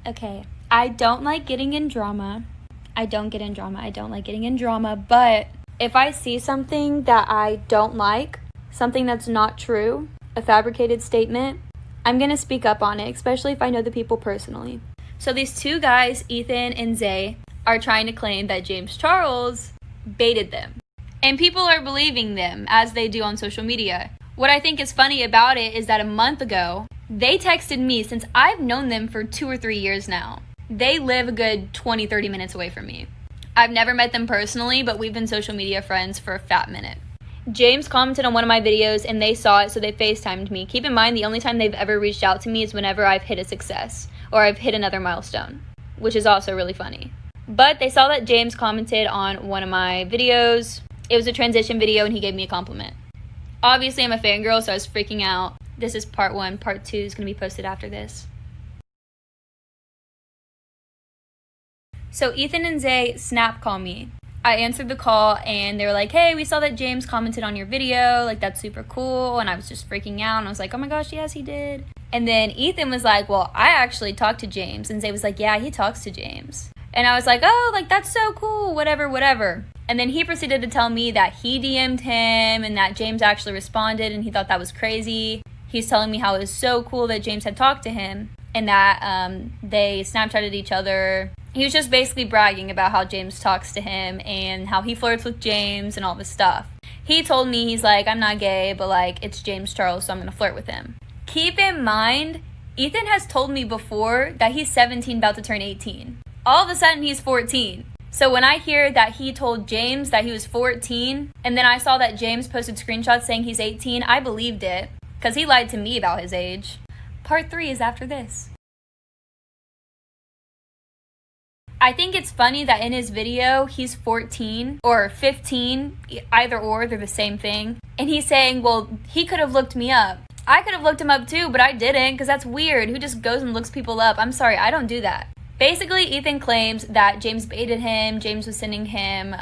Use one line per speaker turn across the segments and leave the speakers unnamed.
Okay, I don't like getting in drama. I don't get in drama. I don't like getting in drama, but if I see something that I don't like, something that's not true, a fabricated statement, I'm going to speak up on it, especially if I know the people personally. So these two guys, Ethan and Zay, are trying to claim that James Charles baited them. And people are believing them, as they do on social media. What I think is funny about it is that a month ago, they texted me, since I've known them for 2 or 3 years now. They live a good 20-30 minutes away from me. I've never met them personally, but we've been social media friends for a fat minute. James commented on one of my videos and they saw it, so they FaceTimed me. Keep in mind, the only time they've ever reached out to me is whenever I've hit a success or I've hit another milestone, which is also really funny. But they saw that James commented on one of my videos. It was a transition video and he gave me a compliment. Obviously, I'm a fangirl, so I was freaking out. This is part 1. Part 2 is going to be posted after this. So Ethan and Zay snap call me. I answered the call and they were like, hey, we saw that James commented on your video. Like, that's super cool. And I was just freaking out. And I was like, oh my gosh, yes, he did. And then Ethan was like, well, I actually talked to James. And Zay was like, yeah, he talks to James. And I was like, oh, like, that's so cool. Whatever. And then he proceeded to tell me that he DM'd him and that James actually responded and he thought that was crazy. He's telling me how it was so cool that James had talked to him and that they Snapchatted each other. He was just basically bragging about how James talks to him and how he flirts with James and all this stuff. He told me, he's like, I'm not gay, but like, it's James Charles, so I'm gonna flirt with him. Keep in mind, Ethan has told me before that he's 17, about to turn 18. All of a sudden, he's 14. So when I hear that he told James that he was 14, and then I saw that James posted screenshots saying he's 18, I believed it, because he lied to me about his age. Part 3 is after this. I think it's funny that in his video, he's 14 or 15, either or, they're the same thing. And he's saying, well, he could have looked me up. I could have looked him up too, but I didn't, because that's weird. Who just goes and looks people up? I'm sorry, I don't do that. Basically, Ethan claims that James baited him, James was sending him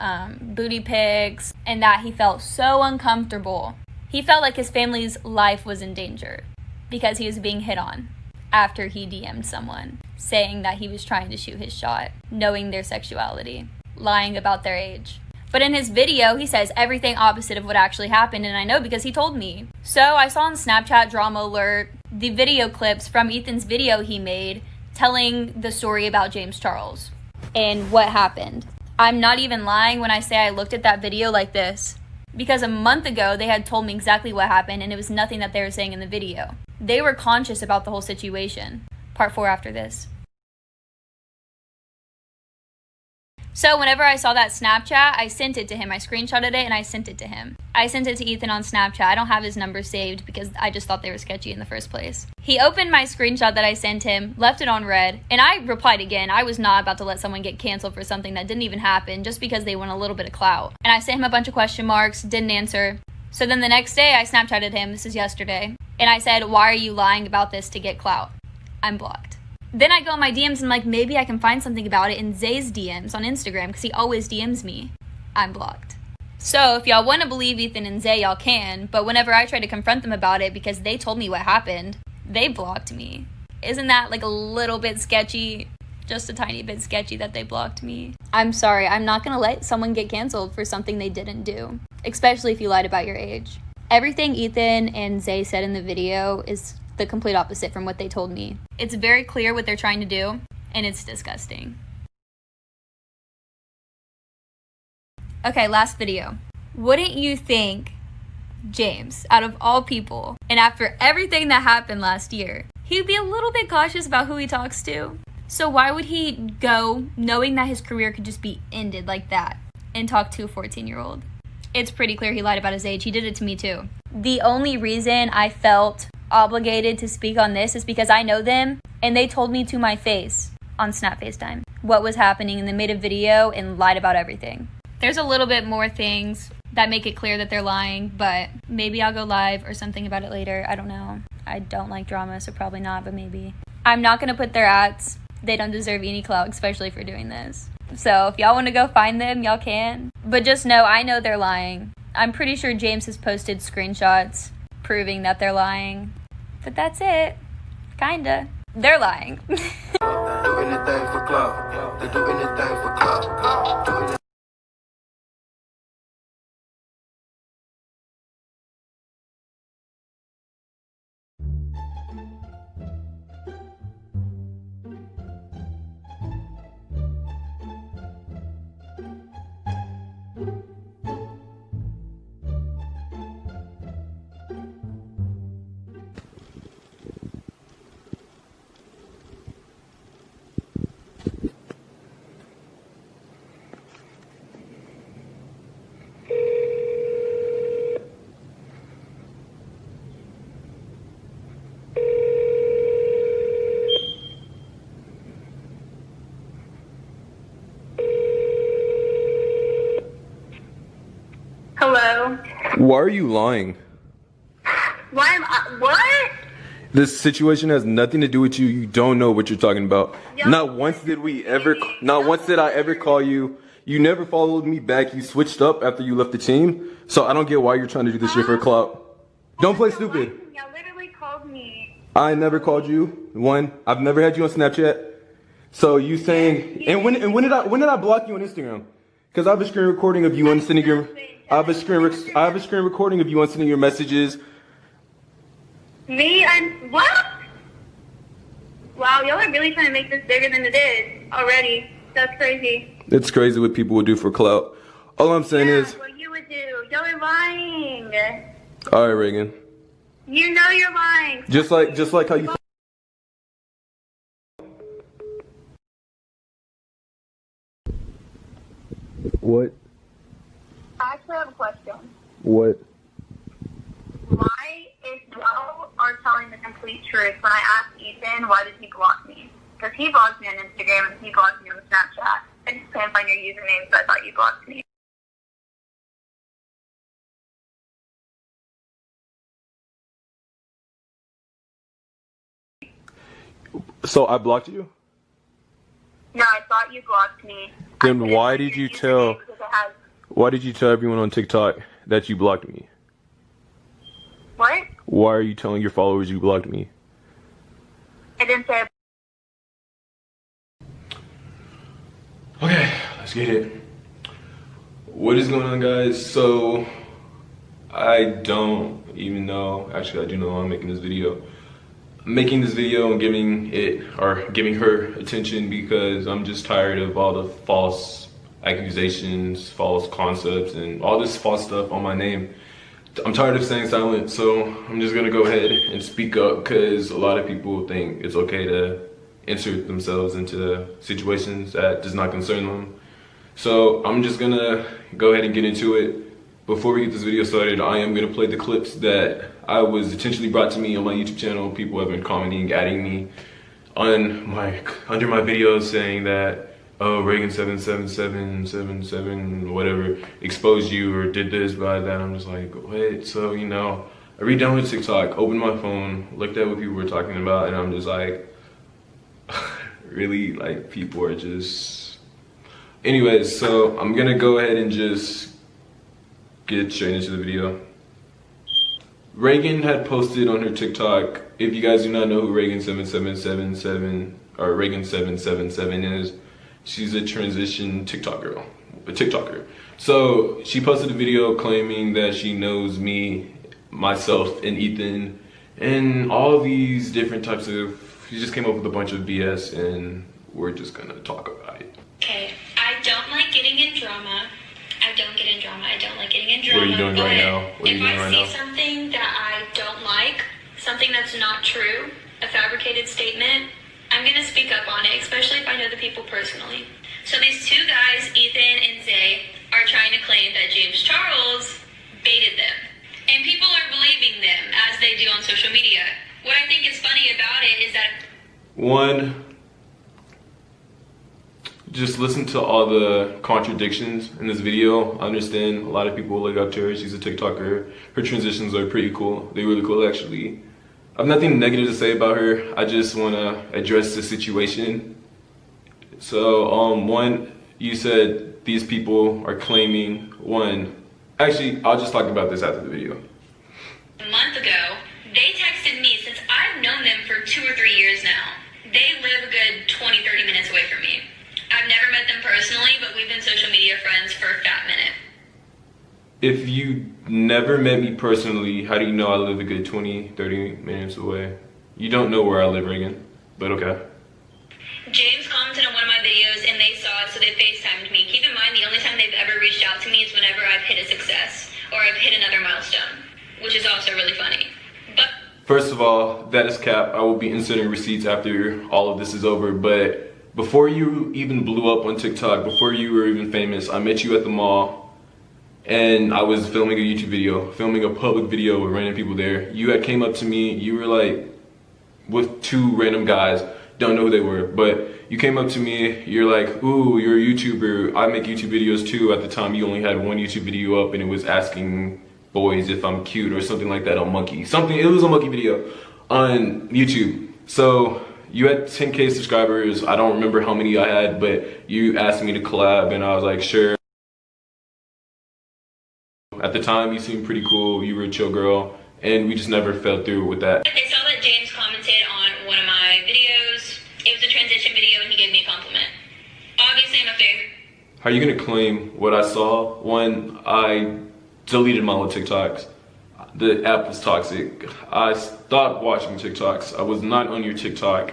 booty pics, and that he felt so uncomfortable. He felt like his family's life was in danger because he was being hit on after he DM'd someone, saying that he was trying to shoot his shot, knowing their sexuality, lying about their age. But in his video, he says everything opposite of what actually happened, and I know because he told me. So I saw on Snapchat Drama Alert the video clips from Ethan's video he made telling the story about James Charles and what happened. I'm not even lying when I say I looked at that video like this, because a month ago they had told me exactly what happened and it was nothing that they were saying in the video. They were conscious about the whole situation. Part 4 after this. So whenever I saw that Snapchat, I sent it to him. I screenshotted it and I sent it to him. I sent it to Ethan on Snapchat. I don't have his number saved because I just thought they were sketchy in the first place. He opened my screenshot that I sent him, left it on red, and I replied again. I was not about to let someone get canceled for something that didn't even happen just because they want a little bit of clout. And I sent him a bunch of question marks, didn't answer. So then the next day I Snapchatted him, this is yesterday, and I said, why are you lying about this to get clout? I'm blocked. Then I go in my DMs and I'm like, maybe I can find something about it in Zay's DMs on Instagram because he always DMs me. I'm blocked. So if y'all want to believe Ethan and Zay, y'all can, but whenever I try to confront them about it because they told me what happened, they blocked me. Isn't that like a little bit sketchy? Just a tiny bit sketchy that they blocked me. I'm sorry, I'm not going to let someone get canceled for something they didn't do, especially if you lied about your age. Everything Ethan and Zay said in the video is the complete opposite from what they told me. It's very clear what they're trying to do, and it's disgusting. Okay, last video. Wouldn't you think James, out of all people, and after everything that happened last year, he'd be a little bit cautious about who he talks to? So why would he go knowing that his career could just be ended like that and talk to a 14-year-old? It's pretty clear he lied about his age. He did it to me too. The only reason I felt obligated to speak on this is because I know them and they told me to my face on Snap FaceTime what was happening and they made a video and lied about everything. There's a little bit more things that make it clear that they're lying, but maybe I'll go live or something about it later. I don't know. I don't like drama, so probably not, but maybe. I'm not gonna put their ads. They don't deserve any clout, especially for doing this. So if y'all want to go find them, y'all can. But just know, I know they're lying. I'm pretty sure James has posted screenshots proving that they're lying. But that's it. Kinda. They're lying.
anything for clout. They do anything for clout. Do anything.
Hello?
Why are you lying?
Why am I, what?
This situation has nothing to do with you. You don't know what you're talking about.
No.
Not once did I ever call you. You never followed me back. You switched up after you left the team. So I don't get why you're trying to do this shit for a clout. Don't play stupid.
Y'all literally called me.
I never called you. One, I've never had you on Snapchat. So you saying, and when did I block you on Instagram? Because I have a screen recording of you unsending your, I have a screen recording of you unsending your messages.
Me? What? Wow, y'all are really trying to make this bigger than it is already. That's crazy.
It's crazy what people would do for clout. All I'm saying is,
what you would do. Y'all are lying.
all right, Rhegan.
You know you're lying.
Just like how you. What?
I actually have a question.
What?
Why, if y'all are telling the complete truth, when I asked Ethan, why did he block me? Because he blocked me on Instagram and he blocked me on Snapchat. I just can't find your username, so I thought you blocked me.
So I blocked you?
No, I thought you blocked me.
Then why did you tell? Why did you tell everyone on TikTok that you blocked me?
What?
Why are you telling your followers you blocked me?
I didn't say.
Okay, let's get it. What is going on, guys? So I don't even know. Actually, I do know I'm making this video. I'm making this video and giving her attention because I'm just tired of all the false accusations, false concepts, and all this false stuff on my name. I'm tired of staying silent, so I'm just gonna go ahead and speak up because a lot of people think it's okay to insert themselves into situations that does not concern them. So I'm just gonna go ahead and get into it. Before we get this video started, I am gonna play the clips that I was intentionally brought to me on my YouTube channel. People have been commenting, adding me under my videos saying that, oh, Rhegan 77777 whatever exposed you or did this by that. I'm just like, what? So, you know, I re-downloaded TikTok, opened my phone, looked at what people were talking about, and I'm just like, really, like, people are just. Anyways, so I'm gonna go ahead and just get straight into the video. Rhegan had posted on her TikTok, if you guys do not know who Rhegan 7777 or Rhegan 777 is, she's a transition TikToker. So she posted a video claiming that she knows me, myself, and Ethan, and all these different types of, she just came up with a bunch of BS and we're just gonna talk about it.
Okay, I don't like getting in drama. I don't get in drama. I don't like getting in drama.
What are you doing right now? What are you doing right now?
If I see something that I don't like, something that's not true, a fabricated statement, I'm gonna speak up on it, especially if I know the people personally. So these two guys, Ethan and Zay, are trying to claim that James Charles baited them. And people are believing them, as they do on social media. What I think is funny about it is that...
One, just listen to all the contradictions in this video. I understand a lot of people look up to her. She's a TikToker. Her transitions are pretty cool. They're really cool, actually. I have nothing negative to say about her. I just want to address the situation. So, one, you said these people are claiming, actually, I'll just talk about this after the video.
A month ago, they texted me, since I've known them for 2 or 3 years now. They live a good 20, 30 minutes away from me. I've never met them personally, but we've been social media friends for a fat minute.
If you never met me personally, how do you know I live a good 20, 30 minutes away? You don't know where I live, Rhegan, but okay.
James commented on one of my videos and they saw it, so they FaceTimed me. Keep in mind, the only time they've ever reached out to me is whenever I've hit a success or I've hit another milestone, which is also really funny. But
first of all, that is cap. I will be inserting receipts after all of this is over, but before you even blew up on TikTok, before you were even famous, I met you at the mall and I was filming a YouTube video, filming a public video with random people there. You had came up to me, you were like with two random guys, don't know who they were, but you came up to me, you're like, ooh, you're a YouTuber, I make YouTube videos too. At the time you only had one YouTube video up and it was asking boys if I'm cute or something like that on Monkey. It was a Monkey video on YouTube. So you had 10K subscribers, I don't remember how many I had, but you asked me to collab and I was like, sure. At the time, you seemed pretty cool, you were a chill girl, and we just never fell through with that.
I saw that James commented on one of my videos. It was a transition video and he gave me a compliment. Obviously, I'm a fake.
How are you gonna claim what I saw? One, I deleted my old TikToks. The app was toxic. I stopped watching TikToks. I was not on your TikTok.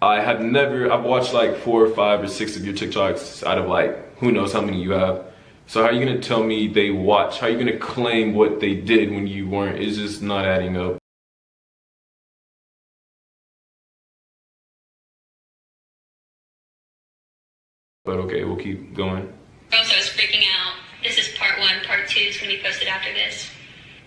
I've watched like 4 or 5 or 6 of your TikToks out of like, who knows how many you have. So how are you gonna tell me they watch? How are you gonna claim what they did when you weren't? It's just not adding up. But okay, we'll keep going.
Also, I was freaking out. This is part 1. Part 2 is going to be posted after this.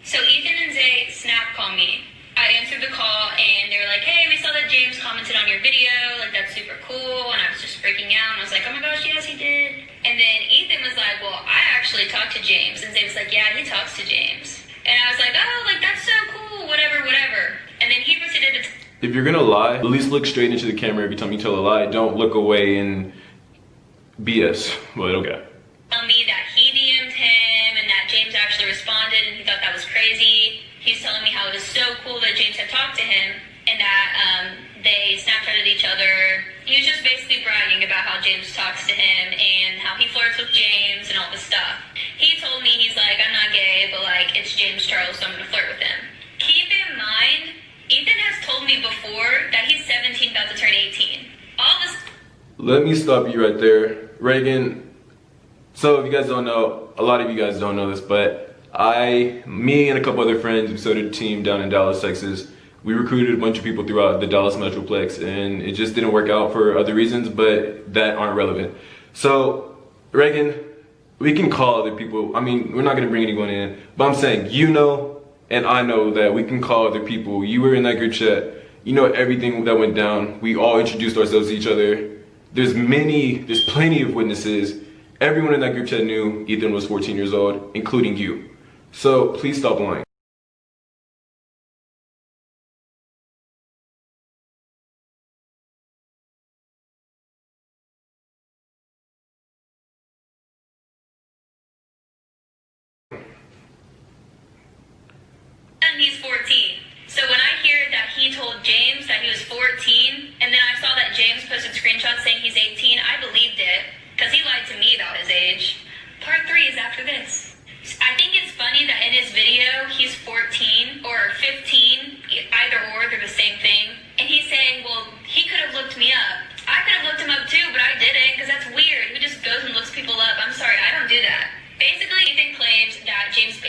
So Ethan and Zay snap call me. I answered the call and they were like, hey, we saw that James commented on your video. Like, that's super cool. And I was just freaking out. And I was like, oh my gosh, yes, he did. And then Ethan was like, well, I actually talked to James. And Zay was like, yeah, he talks to James. And I was like, oh, like, that's so cool. Whatever, whatever. And then he proceeded to...
If you're gonna lie, at least look straight into the camera every time you tell a lie. Don't look away and BS. But okay.
Tell me that he DM'd him and that James actually responded and he thought that was crazy. He's telling me how it was so cool that James had talked to him and that they Snapchatted each other. He was just basically bragging about how James talks to him and how he flirts with James and all this stuff. He told me, he's like, I'm not gay, but like, it's James Charles, so I'm gonna flirt with him. Keep in mind, Ethan has told me before that he's 17, about to turn 18. All this...
Let me stop you right there. Rhegan, so if you guys don't know, a lot of you guys don't know this, but me and a couple other friends, we started a team down in Dallas, Texas. We recruited a bunch of people throughout the Dallas Metroplex and it just didn't work out for other reasons, but that aren't relevant. So, Rhegan, we can call other people. I mean, we're not gonna bring anyone in, but I'm saying, you know, and I know that we can call other people. You were in that group chat. You know everything that went down. We all introduced ourselves to each other. There's plenty of witnesses. Everyone in that group chat knew Ethan was 14 years old, including you. So please stop lying.
And he's 14. So when I hear that he told James that he was 14, and then I saw that James posted screenshots saying he's 18, I believed it, because he lied to me about his age. Part 3 is after this. I think it's funny that in his video, he's 14 or 15, either or, they're the same thing. And he's saying, well, he could have looked me up. I could have looked him up too, but I didn't, because that's weird. Who just goes and looks people up? I'm sorry, I don't do that. Basically, Ethan claims that James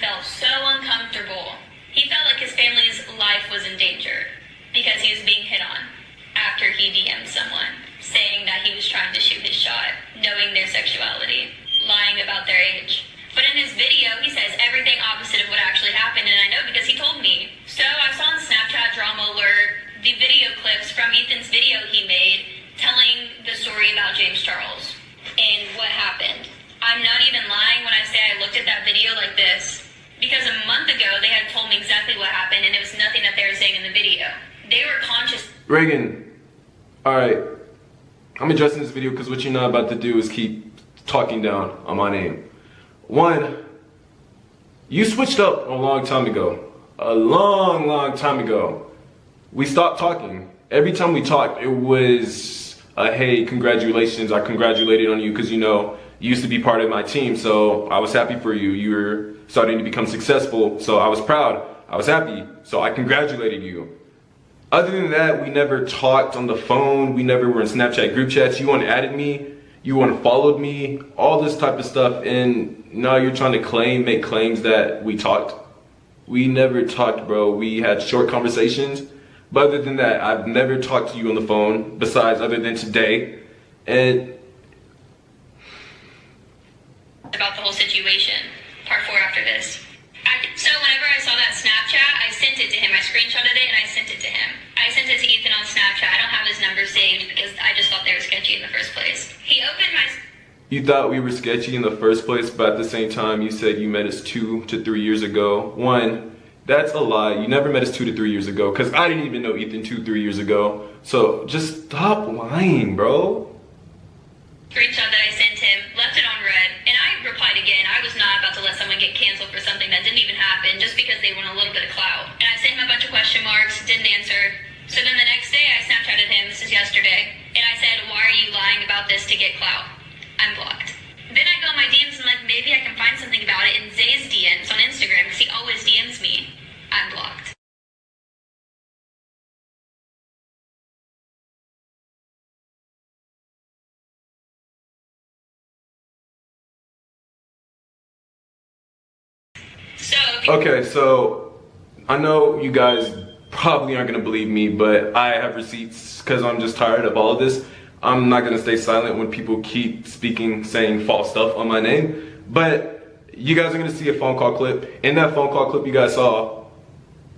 felt so uncomfortable. He felt like his family's life was in danger because he was being hit on after he DM'd someone, saying that he was trying to shoot his shot, knowing their sexuality, lying about their age. But in his video, he says everything opposite of what actually happened, and I know because he told me. So I saw on Snapchat Drama Alert the video clips from Ethan's video he made telling the story about James Charles and what happened. I'm not even lying when I say I looked at that video like this, because a month ago they had told me exactly what happened, and it was nothing that they were saying in the video. They were conscious.
Rhegan, alright, I'm addressing this video because what you're not about to do is keep talking down on my name. One, you switched up a long time ago. A long time ago. We stopped talking. Every time we talked, it was hey, congratulations, I congratulated on you because you know, you used to be part of my team, so I was happy for you. You were starting to become successful, so I was proud. I was happy, so I congratulated you. Other than that, we never talked on the phone. We never were in Snapchat group chats. You unadded me. You unfollowed me. All this type of stuff. And now you're trying to make claims that we talked. We never talked, bro. We had short conversations. But other than that, I've never talked to you on the phone, besides other than today. And
about the whole situation. Part 4 after this. So whenever I saw that Snapchat, I sent it to him. I screenshotted it and I sent it to him. I sent it to Ethan on Snapchat. I don't have his number saved because I just thought they were sketchy in the first place. He opened my...
You thought we were sketchy in the first place, but at the same time, you said you met us 2 to 3 years ago. One, that's a lie. You never met us 2 to 3 years ago, because I didn't even know Ethan 2 to 3 years ago. So just stop lying, bro.
Screenshot that I sent him, left it on red, and I replied again. I was not about to let someone get canceled for something that didn't even happen just because they want a little bit of clout. And I sent him a bunch of question marks, didn't answer. So then the next day I Snapchatted him, this is yesterday, and I said, why are you lying about this to get clout? I'm blocked. Then I go in my DMs and like, maybe I can find something about it in Zay's DMs on Instagram because he always DMs me. I'm blocked.
Okay, so I know you guys probably aren't gonna believe me, but I have receipts because I'm just tired of all of this. I'm not gonna stay silent when people keep speaking, saying false stuff on my name. But you guys are gonna see a phone call clip. In that phone call clip you guys saw,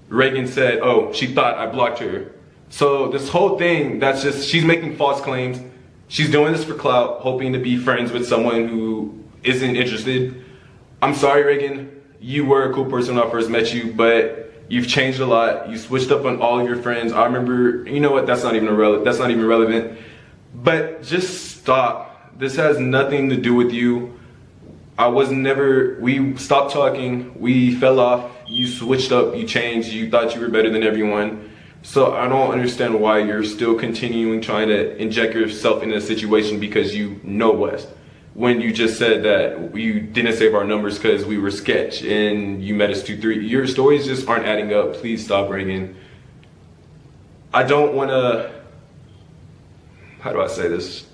Rhegan said, oh, she thought I blocked her. So this whole thing, that's just, she's making false claims. She's doing this for clout, hoping to be friends with someone who isn't interested. I'm sorry, Rhegan. You were a cool person when I first met you, but you've changed a lot. You switched up on all of your friends. I remember, you know what, that's not even relevant. But just stop. This has nothing to do with you. We stopped talking, we fell off, you switched up, you changed, you thought you were better than everyone. So I don't understand why you're still continuing trying to inject yourself in a situation because you know West. When you just said that you didn't save our numbers because we were sketch and you met us 2-3. Your stories just aren't adding up. Please stop, Rhegan. I don't want to, how do I say this?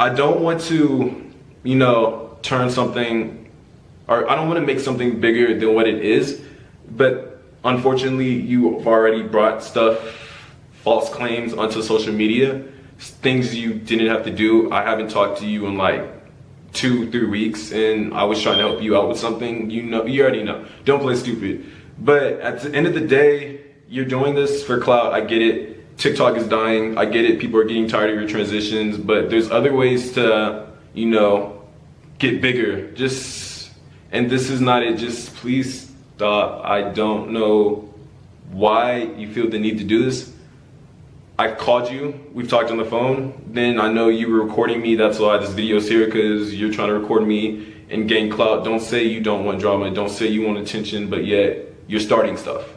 I don't want to, you know, turn something, or I don't want to make something bigger than what it is. But unfortunately, you've already brought false claims onto social media. Things you didn't have to do. I haven't talked to you in like 2-3 weeks and I was trying to help you out with something. You already know. Don't play stupid. But at the end of the day, you're doing this for clout. I get it. TikTok is dying. I get it. People are getting tired of your transitions, but there's other ways to, you know, get bigger. And this is not it. Just please stop. I don't know why you feel the need to do this. I've called you, we've talked on the phone, then I know you were recording me, that's why this video's here, because you're trying to record me and gain clout. Don't say you don't want drama, don't say you want attention, but yet you're starting stuff.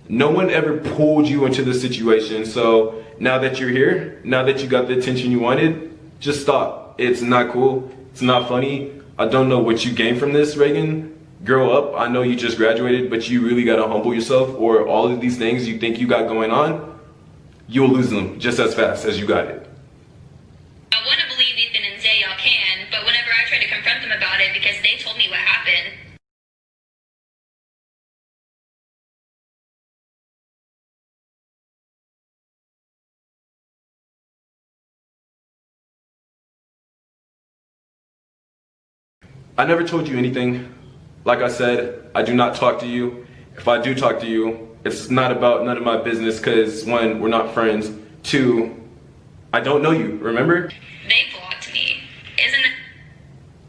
No one ever pulled you into this situation, so now that you're here, now that you got the attention you wanted, just stop. It's not cool, it's not funny. I don't know what you gained from this, Rhegan. Grow up, I know you just graduated, but you really gotta humble yourself, or all of these things you think you got going on, you'll lose them just as fast as you got it.
I want to believe Ethan and Zay y'all can, but whenever I try to confront them about it because they told me what happened,
I never told you anything. Like I said, I do not talk to you. If I do talk to you, it's not about none of my business because one, we're not friends. Two, I don't know you, remember?
They blocked me. Isn't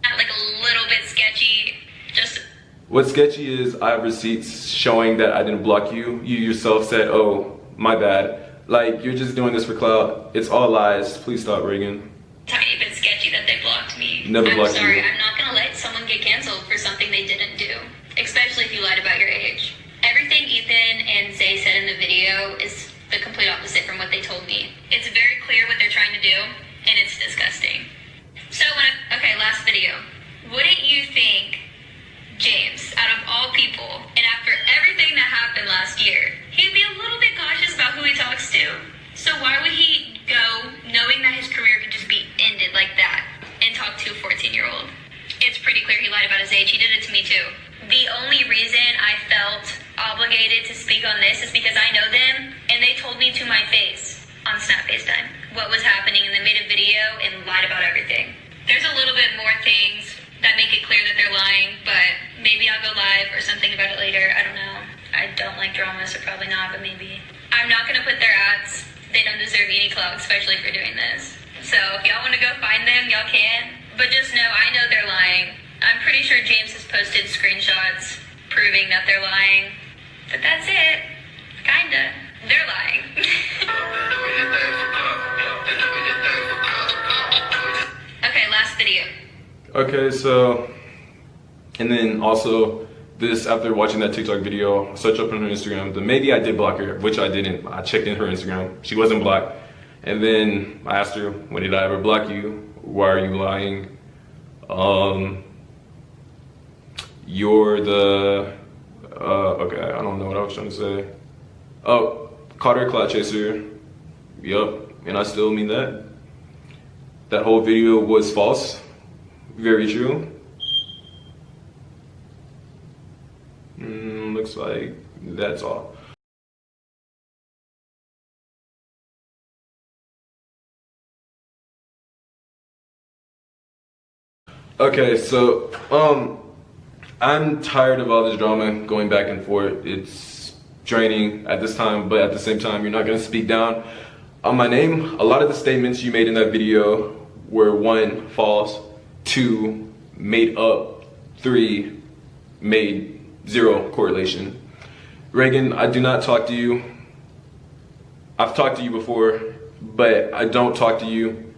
that like a little bit sketchy? Just
What's sketchy is I have receipts showing that I didn't block you. You yourself said, oh, my bad. Like, you're just doing this for clout. It's all lies. Please stop, Rhegan.
tiny bit sketchy that they blocked me.
Never
I'm
blocked
sorry,
you.
I'm not gonna let someone get canceled for something they didn't do. Especially if you lied about your age. Everything Ethan and Zay said in the video is the complete opposite from what they told me. It's very clear what they're trying to do, and it's disgusting. So okay, last video. Wouldn't you think James, out of all people, and after everything that happened last year, he'd be a little bit cautious about who he talks to? So why would he go knowing that his career could just be ended like that and talk to a 14-year-old? It's pretty clear he lied about his age. He did it to me too. The only reason I felt obligated to speak on this is because I know them and they told me to my face on Snap FaceTime what was happening, and they made a video and lied about everything. There's a little bit more things that make it clear that they're lying, but maybe I'll go live or something about it later. I don't know. I don't like drama, so probably not, but maybe. I'm not gonna put their ads. They don't deserve any clout, especially for doing this. So if y'all wanna go find them, y'all can. But just know, I know they're lying. I'm pretty sure James has posted screenshots proving that they're lying. But that's it. Kinda. They're lying. Okay, last video.
Okay, so, and then also, this, after watching that TikTok video, I searched up on her Instagram, maybe I did block her, which I didn't. I checked in her Instagram, she wasn't blocked. And then I asked her, when did I ever block you? Why are you lying? You're the, okay, I don't know what I was trying to say. Oh, caught her a clout chaser. Yup, and I still mean that. That whole video was false. Very true. Looks like that's all. Okay, so I'm tired of all this drama going back and forth. It's draining at this time, but at the same time, you're not gonna speak down on my name. A lot of the statements you made in that video were 1, false, 2, made up, 3, made 0 correlation. Rhegan, I do not talk to you. I've talked to you before, but I don't talk to you.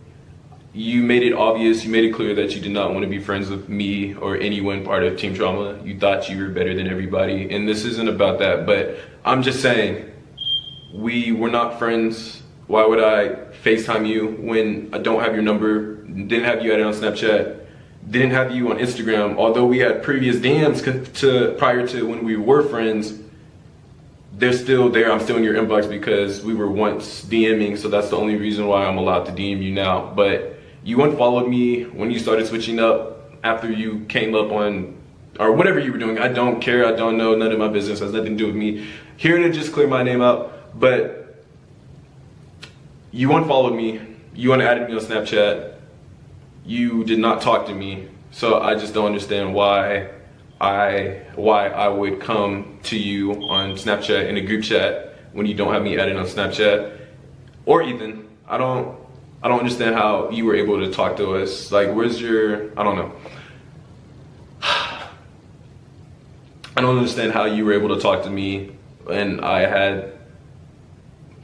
You made it obvious, you made it clear that you did not want to be friends with me or anyone part of Team Trauma. You thought you were better than everybody, and this isn't about that, but I'm just saying, we were not friends. Why would I FaceTime you when I don't have your number, didn't have you added on Snapchat, didn't have you on Instagram, although we had previous DMs prior to when we were friends. They're still there, I'm still in your inbox because we were once DMing, so that's the only reason why I'm allowed to DM you now. But you unfollowed me when you started switching up after you came up on, or whatever you were doing. I don't care, I don't know, none of my business, has nothing to do with me. Here to just clear my name out, but you unfollowed me, you unadded me on Snapchat, you did not talk to me, so I just don't understand why I would come to you on Snapchat in a group chat when you don't have me added on Snapchat, or even I don't understand how you were able to talk to us. Like, where's your, I don't know. I don't understand how you were able to talk to me and I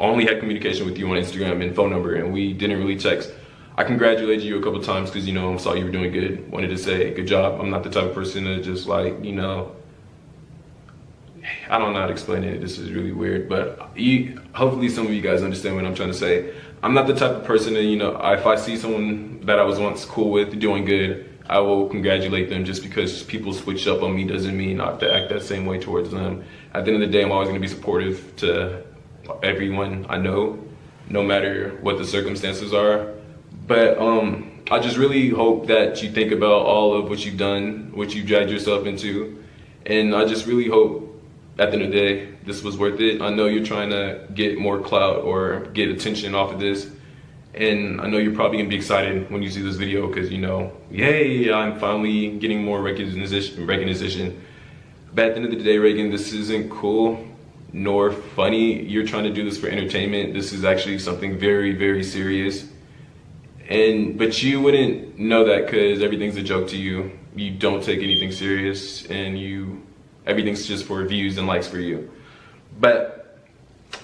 only had communication with you on Instagram and phone number, and we didn't really text. I congratulated you a couple times because, you know, I saw you were doing good. Wanted to say good job. I'm not the type of person to just, like, you know, I don't know how to explain it. This is really weird, but hopefully some of you guys understand what I'm trying to say. I'm not the type of person that, you know, if I see someone that I was once cool with doing good, I will congratulate them. Just because people switch up on me doesn't mean I have to act that same way towards them. At the end of the day, I'm always going to be supportive to everyone I know, no matter what the circumstances are. But I just really hope that you think about all of what you've done, what you've dragged yourself into. And I just really hope at the end of the day, this was worth it. I know you're trying to get more clout or get attention off of this. And I know you're probably gonna be excited when you see this video because you know, yay, I'm finally getting more recognition. But at the end of the day, Rhegan, this isn't cool nor funny. You're trying to do this for entertainment. This is actually something very, very serious. But you wouldn't know that because everything's a joke to you. You don't take anything serious, and everything's just for views and likes for you. But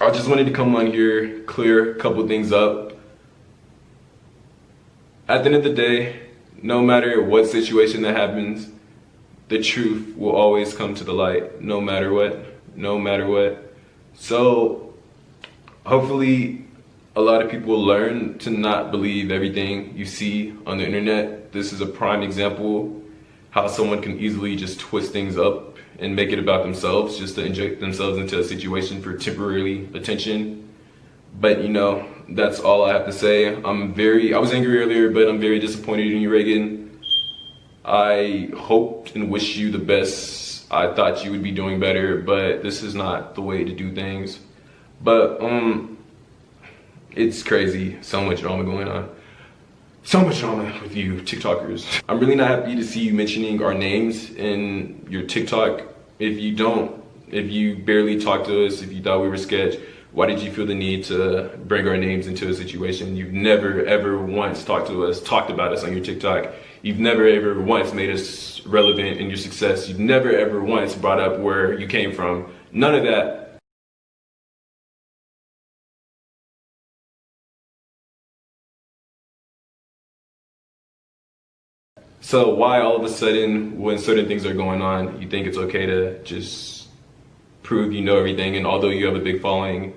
I just wanted to come on here, clear a couple things up. At the end of the day, no matter what situation that happens, the truth will always come to the light, no matter what. So hopefully a lot of people learn to not believe everything you see on the internet. This is a prime example how someone can easily just twist things up and make it about themselves just to inject themselves into a situation for temporary attention. But you know, that's all I have to say. I was angry earlier, but I'm very disappointed in you, Rhegan. I hoped and wished you the best. I thought you would be doing better, but this is not the way to do things. But it's crazy. So much drama going on. So much drama with you TikTokers. I'm really not happy to see you mentioning our names in your TikTok. If you barely talk to us, if you thought we were sketch, why did you feel the need to bring our names into a situation? You've never ever once talked about us on your TikTok. You've never ever once made us relevant in your success. You've never ever once brought up where you came from. None of that. So why all of a sudden, when certain things are going on, you think it's okay to just prove you know everything, and although you have a big following,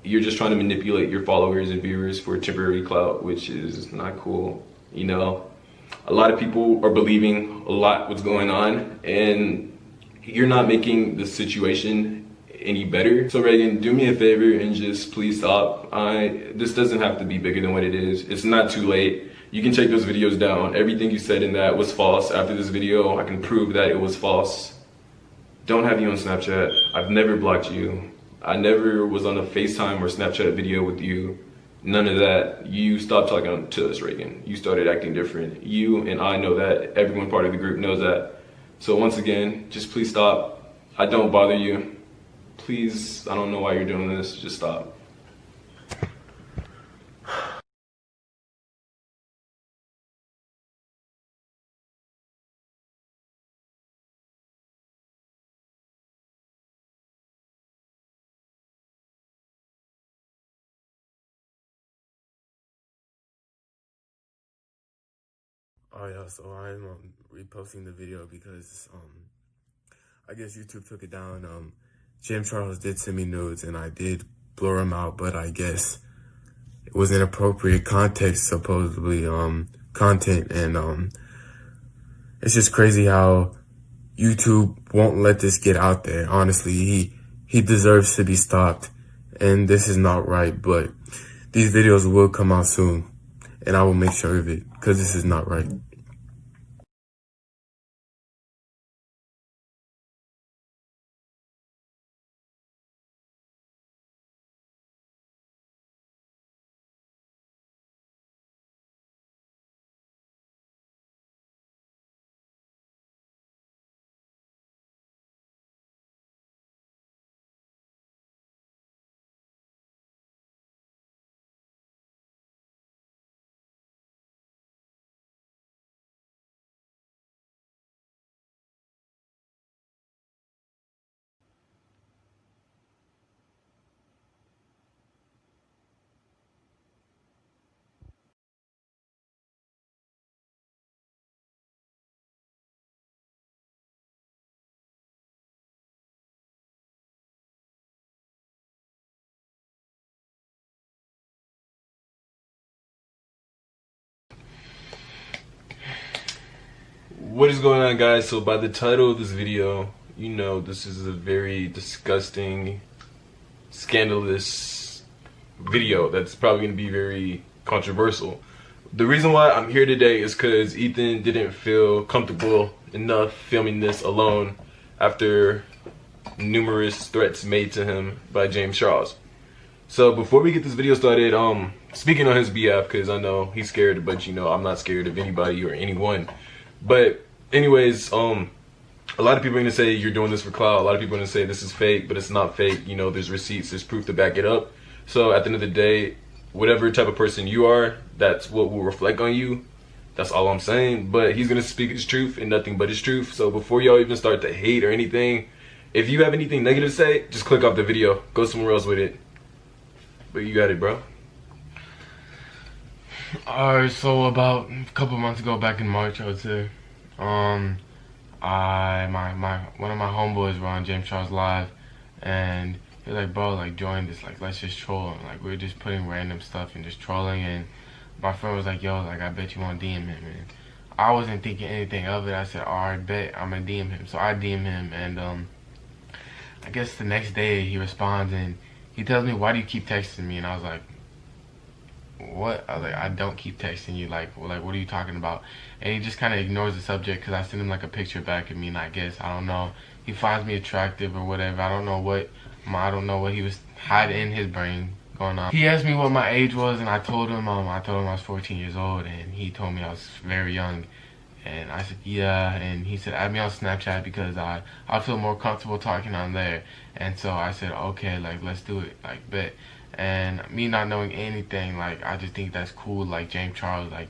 you're just trying to manipulate your followers and viewers for temporary clout, which is not cool. You know, a lot of people are believing a lot what's going on, and you're not making the situation any better. So Rhegan, do me a favor and just please stop. This doesn't have to be bigger than what it is. It's not too late. You can take those videos down. Everything you said in that was false. After this video, I can prove that it was false. Don't have you on Snapchat. I've never blocked you. I never was on a FaceTime or Snapchat video with you. None of that. You stopped talking to us, Rhegan. You started acting different. You and I know that. Everyone part of the group knows that. So once again, just please stop. I don't bother you. Please, I don't know why you're doing this. Just stop.
Oh yeah, so I'm reposting the video because I guess YouTube took it down. James Charles did send me nudes and I did blur them out, but I guess it was inappropriate context, supposedly content, and it's just crazy how YouTube won't let this get out there. Honestly, he deserves to be stopped, and this is not right. But these videos will come out soon, and I will make sure of it because this is not right.
What is going on, guys? So by the title of this video, you know this is a very disgusting, scandalous video that's probably going to be very controversial. The reason why I'm here today is because Ethan didn't feel comfortable enough filming this alone after numerous threats made to him by James Charles. So before we get this video started, speaking on his behalf, because I know he's scared, but you know I'm not scared of anybody or anyone. But anyways, a lot of people are gonna say you're doing this for clout. A lot of people are gonna say this is fake, but it's not fake. You know, there's receipts, there's proof to back it up. So at the end of the day, whatever type of person you are, that's what will reflect on you. That's all I'm saying. But he's gonna speak his truth and nothing but his truth. So before y'all even start to hate or anything, if you have anything negative to say, just click off the video. Go somewhere else with it. But you got it, bro.
Alright, so about a couple months ago, back in March, I would say, one of my homeboys were on James Charles Live, and he was like, bro, like, join this, like, let's just troll. And, like, we were just putting random stuff and just trolling, and my friend was like, yo, like, I bet you want to DM him. And I wasn't thinking anything of it. I said, alright, bet, I'm gonna DM him. So I DM him, and I guess the next day he responds, and he tells me, why do you keep texting me? And I was like, what? I was like, I don't keep texting you. Like what are you talking about? And he just kind of ignores the subject because I sent him like a picture back of me, and I guess, I don't know, he finds me attractive or whatever. I don't know what he was hiding in his brain going on. He asked me what my age was, and I told him I was 14 years old, and he told me I was very young. And I said, yeah, and he said, add me on Snapchat because I feel more comfortable talking on there. And so I said, okay, like, let's do it, like, bet. And me not knowing anything, like, I just think that's cool. Like, James Charles, like,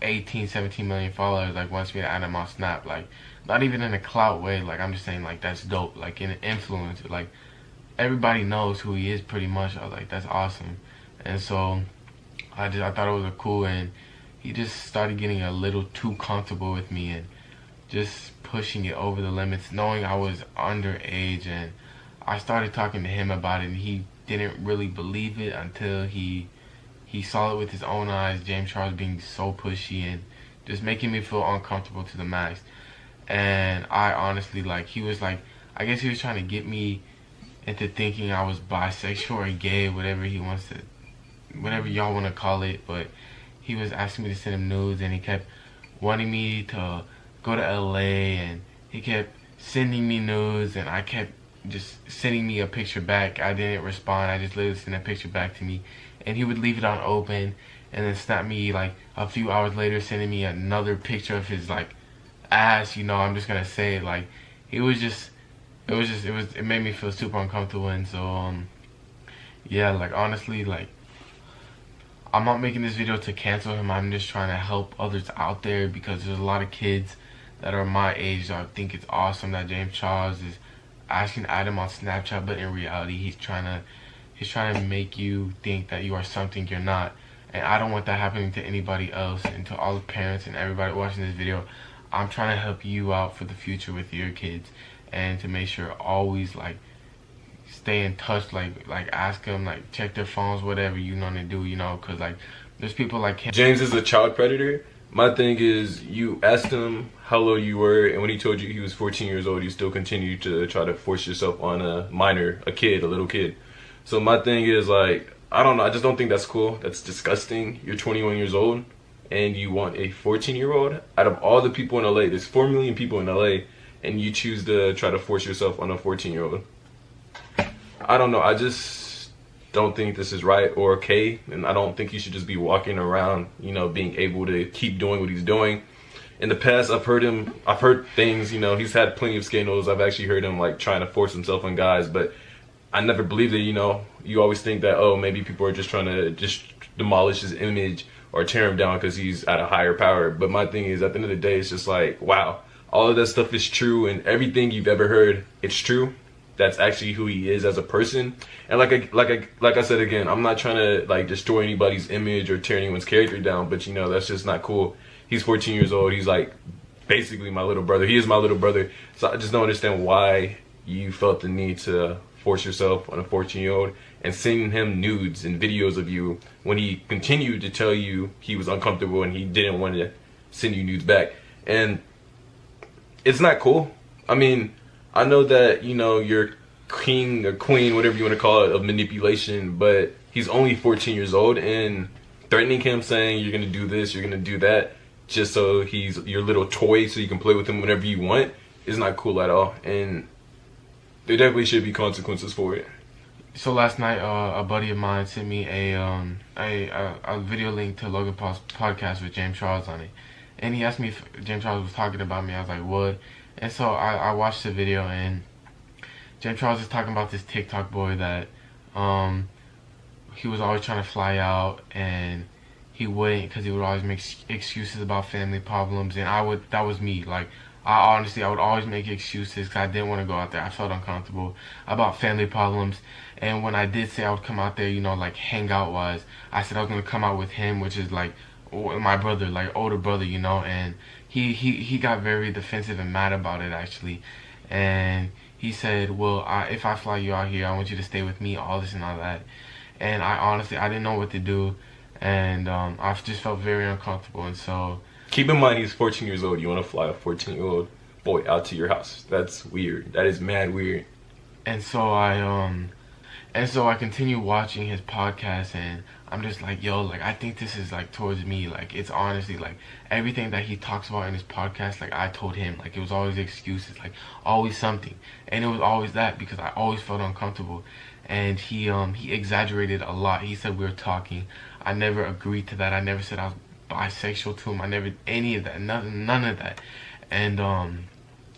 17 million followers, like, wants me to add him on Snap. Like, not even in a clout way, like, I'm just saying, like, that's dope. Like, in an influencer, like, everybody knows who he is pretty much. I was like, that's awesome. And so I thought it was cool, and he just started getting a little too comfortable with me and just pushing it over the limits, knowing I was underage. And I started talking to him about it, and he didn't really believe it until he saw it with his own eyes. James Charles being so pushy and just making me feel uncomfortable to the max. And I honestly, like, he was like, I guess he was trying to get me into thinking I was bisexual or gay, whatever y'all want to call it. But he was asking me to send him nudes, and he kept wanting me to go to LA, and he kept sending me nudes, and I kept just sending me a picture back. I didn't respond. I just literally sent a picture back to me, and he would leave it on open and then snap me like a few hours later, sending me another picture of his like ass. You know, I'm just gonna say it, like, it made me feel super uncomfortable. And so yeah, like, honestly, like, I'm not making this video to cancel him. I'm just trying to help others out there, because there's a lot of kids that are my age that I think it's awesome that James Charles is asking to add him on Snapchat, but in reality he's trying to make you think that you are something you're not. And I don't want that happening to anybody else. And to all the parents and everybody watching this video, I'm trying to help you out for the future with your kids, and to make sure always, like, stay in touch, like ask them, like, check their phones, whatever you know to do, you know, because, like, there's people like him.
James is a child predator. My thing is, you asked him how old you were, and when he told you he was 14 years old, you still continue to try to force yourself on a minor, a little kid. So my thing is, like, I don't know, I just don't think that's cool. That's disgusting. You're 21 years old, and you want a 14-year-old? Out of all the people in LA, there's 4 million people in LA, and you choose to try to force yourself on a 14-year-old. I don't know, I just don't think this is right or okay, and I don't think he should just be walking around, you know, being able to keep doing what he's doing. In the past, I've heard things, you know, he's had plenty of scandals. I've actually heard him, like, trying to force himself on guys, but I never believed it. You know, you always think that, oh, maybe people are just trying to just demolish his image or tear him down because he's at a higher power. But my thing is, at the end of the day, it's just like, wow, all of that stuff is true, and everything you've ever heard, it's true. That's actually who he is as a person. And like I said again, I'm not trying to, like, destroy anybody's image or tear anyone's character down, but, you know, that's just not cool. He's 14 years old. He's, like, basically my little brother. He is my little brother. So I just don't understand why you felt the need to force yourself on a 14-year-old and sending him nudes and videos of you when he continued to tell you he was uncomfortable and he didn't want to send you nudes back. And it's not cool. I mean, I know that, you know, you're king or queen, whatever you want to call it, of manipulation, but he's only 14 years old, and threatening him, saying you're going to do this, you're going to do that, just so he's your little toy so you can play with him whenever you want, is not cool at all. And there definitely should be consequences for it.
So last night, a buddy of mine sent me a video link to Logan Paul's podcast with James Charles on it, and he asked me if James Charles was talking about me. I was like, what? And so I watched the video, and James Charles is talking about this TikTok boy that he was always trying to fly out, and he wouldn't because he would always make excuses about family problems, and that was me. Like, I would always make excuses because I didn't want to go out there. I felt uncomfortable about family problems. And when I did say I would come out there, you know, like hangout wise, I said I was going to come out with him, which is like my brother, like older brother, you know. And he got very defensive and mad about it, actually. And he said, well, if I fly you out here, I want you to stay with me, all this and all that. And I didn't know what to do. And I just felt very uncomfortable. And so...
Keep in mind, he's 14 years old. You want to fly a 14-year-old boy out to your house. That's weird. That is mad weird.
And so I continue watching his podcast, and I'm just like, yo, like, I think this is, like, towards me. Like, it's honestly, like, everything that he talks about in his podcast, like, I told him. Like, it was always excuses, like, always something. And it was always that because I always felt uncomfortable. And he exaggerated a lot. He said we were talking. I never agreed to that. I never said I was bisexual to him. I never, any of that, none of that. And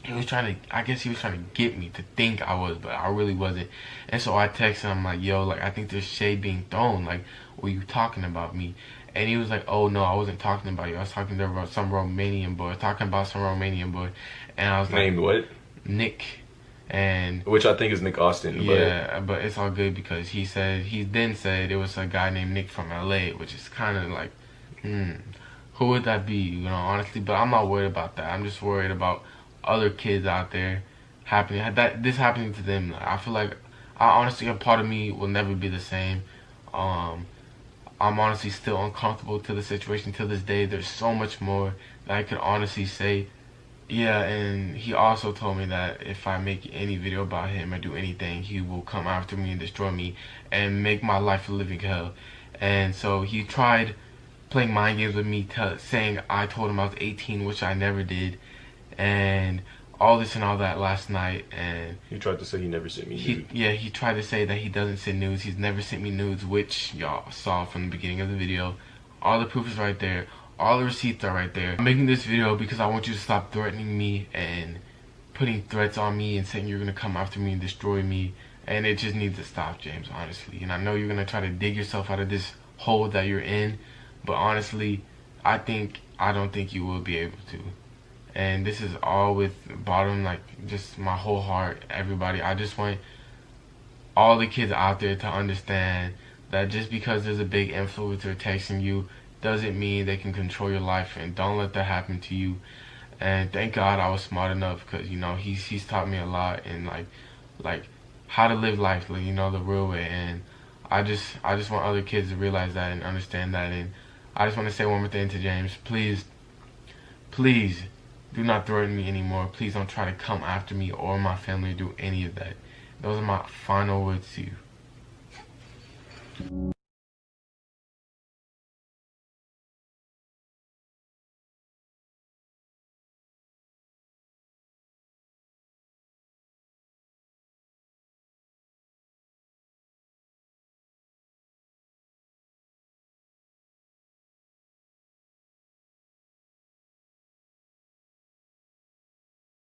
he was trying to get me to think I was, but I really wasn't. And so I texted him, I'm like, yo, like, I think there's shade being thrown. Like, were you talking about me? And he was like, oh no, I wasn't talking about you. I was talking about some Romanian boy. And I was like,
named what?
Nick. And
which I think is Nick Austin.
Yeah, but it's all good because he then said it was a guy named Nick from LA, which is kind of like, who would that be, you know, honestly? But I'm not worried about that. I'm just worried about other kids out there this happening to them. I feel like, honestly, a part of me will never be the same. I'm honestly still uncomfortable to the situation to this day. There's so much more that I could honestly say. Yeah, and he also told me that if I make any video about him or do anything, he will come after me and destroy me and make my life a living hell. And so he tried playing mind games with me, saying I told him I was 18, which I never did, and all this and all that last night. And
he tried to say he never sent me nudes.
He tried to say that he doesn't send nudes. He's never sent me nudes, which y'all saw from the beginning of the video. All the proof is right there. All the receipts are right there. I'm making this video because I want you to stop threatening me and putting threats on me and saying you're going to come after me and destroy me. And it just needs to stop, James, honestly. And I know you're going to try to dig yourself out of this hole that you're in. But honestly, I don't think you will be able to. And this is all with bottom, like, just my whole heart, everybody. I just want all the kids out there to understand that just because there's a big influencer texting you doesn't mean they can control your life, and don't let that happen to you. And thank God I was smart enough, because, you know, he's taught me a lot, and like how to live life, like, you know, the real way. And I just want other kids to realize that and understand that. And I just want to say one more thing to James. Please do not threaten me anymore. Please don't try to come after me or my family or do any of that. Those are my final words to you.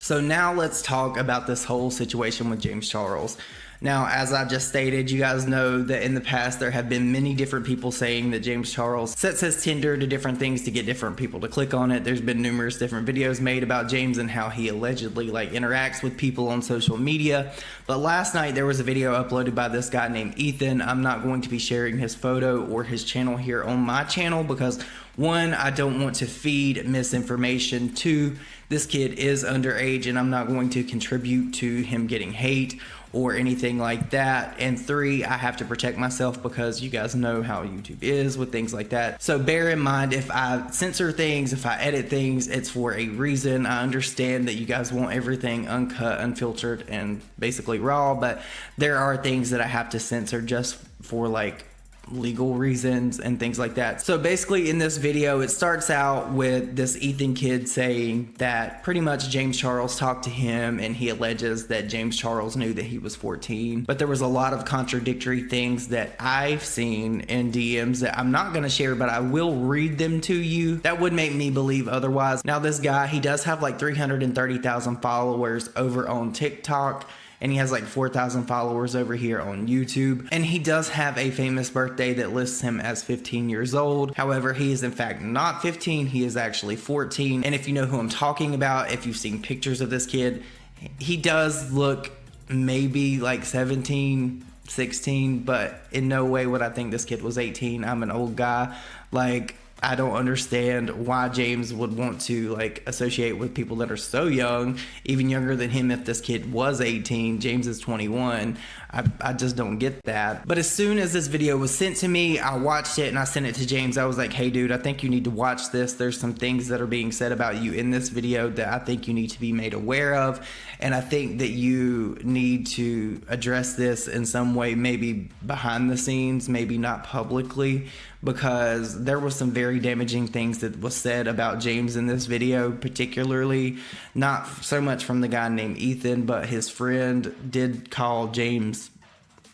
So now let's talk about this whole situation with James Charles. Now, as I just stated, you guys know that in the past there have been many different people saying that James Charles sets his Tinder to different things to get different people to click on it. There's been numerous different videos made about James and how he allegedly interacts with people on social media. But last night there was a video uploaded by this guy named Ethan. I'm not going to be sharing his photo or his channel here on my channel because, one, I don't want to feed misinformation. Two, this kid is underage and I'm not going to contribute to him getting hate or anything like that. And three, I have to protect myself because you guys know how YouTube is with things like that. So bear in mind, if I censor things, if I edit things, it's for a reason. I understand that you guys want everything uncut, unfiltered, and basically raw, but there are things that I have to censor just for legal reasons and things like that. So basically in this video, it starts out with this Ethan kid saying that pretty much James Charles talked to him, and he alleges that James Charles knew that he was 14. But there was a lot of contradictory things that I've seen in DMs that I'm not going to share, but I will read them to you. That would make me believe otherwise. Now this guy, he does have like 330,000 followers over on TikTok, and he has like 4,000 followers over here on YouTube. And he does have a famous birthday that lists him as 15 years old. However, he is in fact not 15, he is actually 14. And if you know who I'm talking about, if you've seen pictures of this kid, he does look maybe like 17, 16, but in no way would I think this kid was 18. I'm an old guy. Like, I don't understand why James would want to like associate with people that are so young, even younger than him. If this kid was 18, James is 21. I just don't get that. But as soon as this video was sent to me, I watched it and I sent it to James. I was like, hey dude, I think you need to watch this. There's some things that are being said about you in this video that I think you need to be made aware of. And I think that you need to address this in some way, maybe behind the scenes, maybe not publicly, because there was some very damaging things that was said about James in this video, particularly not so much from the guy named Ethan, but his friend did call James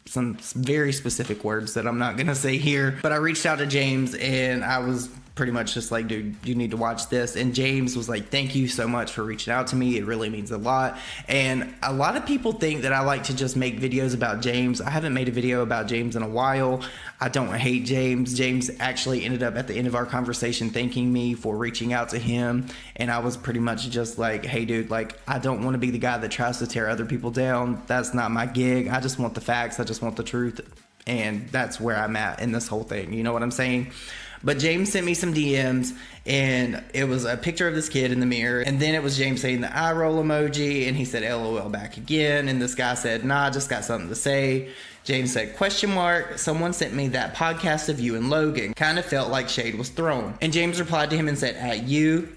some very specific words that I'm not gonna say here. But I reached out to James and I was pretty much just like, dude, you need to watch this. And James was like, thank you so much for reaching out to me. It really means a lot. And a lot of people think that I like to just make videos about James. I haven't made a video about James in a while. I don't hate James. James actually ended up at the end of our conversation thanking me for reaching out to him. And I was pretty much just like, hey dude, like, I don't want to be the guy that tries to tear other people down. That's not my gig. I just want the facts. I just want the truth. And that's where I'm at in this whole thing. You know what I'm saying? But James sent me some DMs, and it was a picture of this kid in the mirror, and then it was James saying the eye roll emoji, and he said LOL back again, and this guy said, nah, I just got something to say. James said, question mark, someone sent me that podcast of you and Logan. Kind of felt like shade was thrown. And James replied to him and said, at you?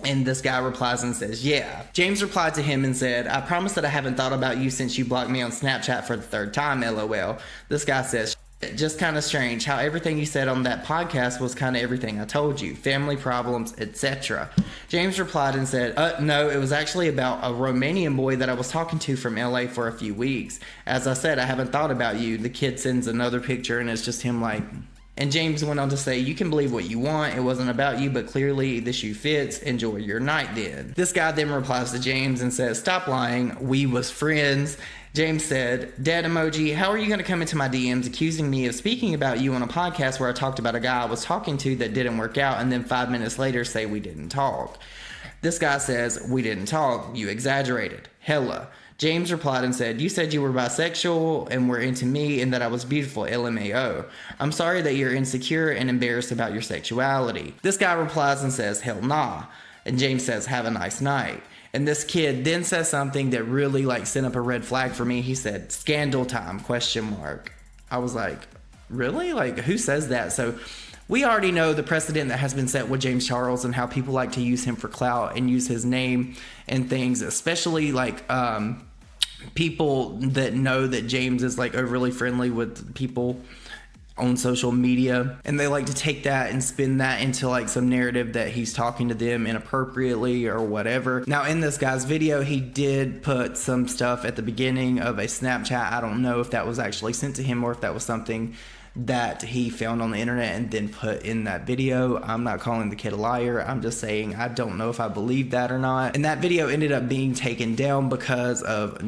And this guy replies and says, yeah. James replied to him and said, I promise that I haven't thought about you since you blocked me on Snapchat for the third time, LOL. This guy says, just kind of strange how everything you said on that podcast was kind of everything I told you, family problems, etc. James replied and said, no, it was actually about a Romanian boy that I was talking to from LA for a few weeks. As I said, I haven't thought about you. The kid sends another picture and it's just him like... And James went on to say, you can believe what you want. It wasn't about you, but clearly the shoe fits. Enjoy your night then. This guy then replies to James and says, stop lying. We was friends. James said, dead emoji, how are you going to come into my DMs accusing me of speaking about you on a podcast where I talked about a guy I was talking to that didn't work out, and then 5 minutes later say we didn't talk? This guy says, we didn't talk. You exaggerated. Hella. James replied and said, you said you were bisexual and were into me and that I was beautiful, LMAO. I'm sorry that you're insecure and embarrassed about your sexuality. This guy replies and says, hell nah. And James says, have a nice night. And this kid then says something that really like sent up a red flag for me. He said, scandal time, question mark. I was like, really? Like, who says that? So we already know the precedent that has been set with James Charles and how people like to use him for clout and use his name and things, especially like people that know that James is like overly friendly with people on social media, and they like to take that and spin that into like some narrative that he's talking to them inappropriately or whatever. Now in this guy's video, he did put some stuff at the beginning of a Snapchat. I don't know if that was actually sent to him or if that was something that he found on the internet and then put in that video. I'm not calling the kid a liar. I'm just saying I don't know if I believe that or not. And that video ended up being taken down because of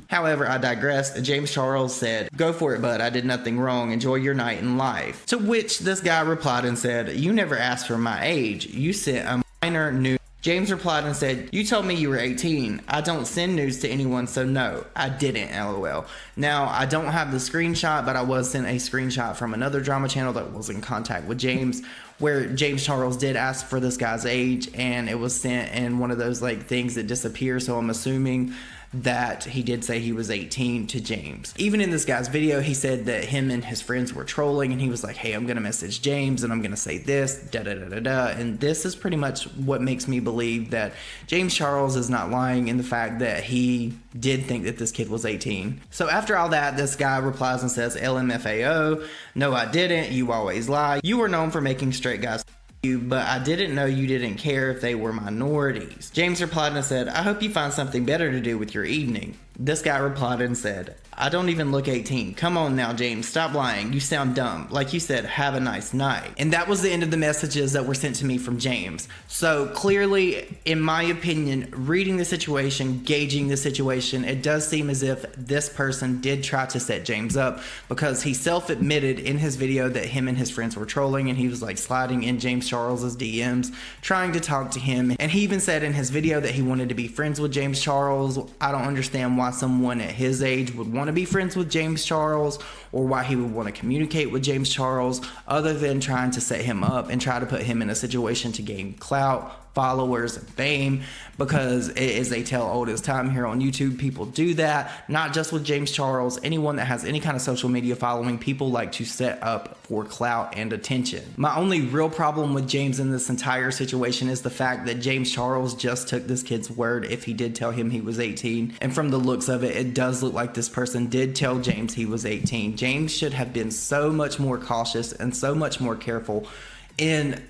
However, I digressed. James Charles said, go for it, bud. I did nothing wrong. Enjoy your night in life. To which this guy replied and said, you never asked for my age. You sent a minor nude. James replied and said, you told me you were 18. I don't send nudes to anyone, so no, I didn't, LOL. Now, I don't have the screenshot, but I was sent a screenshot from another drama channel that was in contact with James, where James Charles did ask for this guy's age, and it was sent in one of those like things that disappear, so I'm assuming that he did say he was 18 to James. Even in this guy's video, he said that him and his friends were trolling, and he was like, hey, I'm gonna message James and I'm gonna say this, da-da-da-da-da. And this is pretty much what makes me believe that James Charles is not lying in the fact that he did think that this kid was 18. So after all that, this guy replies and says, LMFAO, no I didn't, you always lie. You were known for making straight guys you, but I didn't know you didn't care if they were minorities. James replied and said, I hope you find something better to do with your evening. This guy replied and said, I don't even look 18. Come on now, James, stop lying. You sound dumb. Like you said, have a nice night. And that was the end of the messages that were sent to me from James. So clearly, in my opinion, reading the situation, gauging the situation, it does seem as if this person did try to set James up, because he self-admitted in his video that him and his friends were trolling, and he was like sliding in James Charles's DMs, trying to talk to him. And he even said in his video that he wanted to be friends with James Charles. I don't understand why someone at his age would want to be friends with James Charles, or why he would want to communicate with James Charles, other than trying to set him up and try to put him in a situation to gain clout, followers, and fame, because it is a tell old as time here on YouTube. People do that, not just with James Charles. Anyone that has any kind of social media following, people like to set up for clout and attention. My only real problem with James in this entire situation is the fact that James Charles just took this kid's word if he did tell him he was 18. And from the looks of it, it does look like this person did tell James he was 18. James should have been so much more cautious and so much more careful in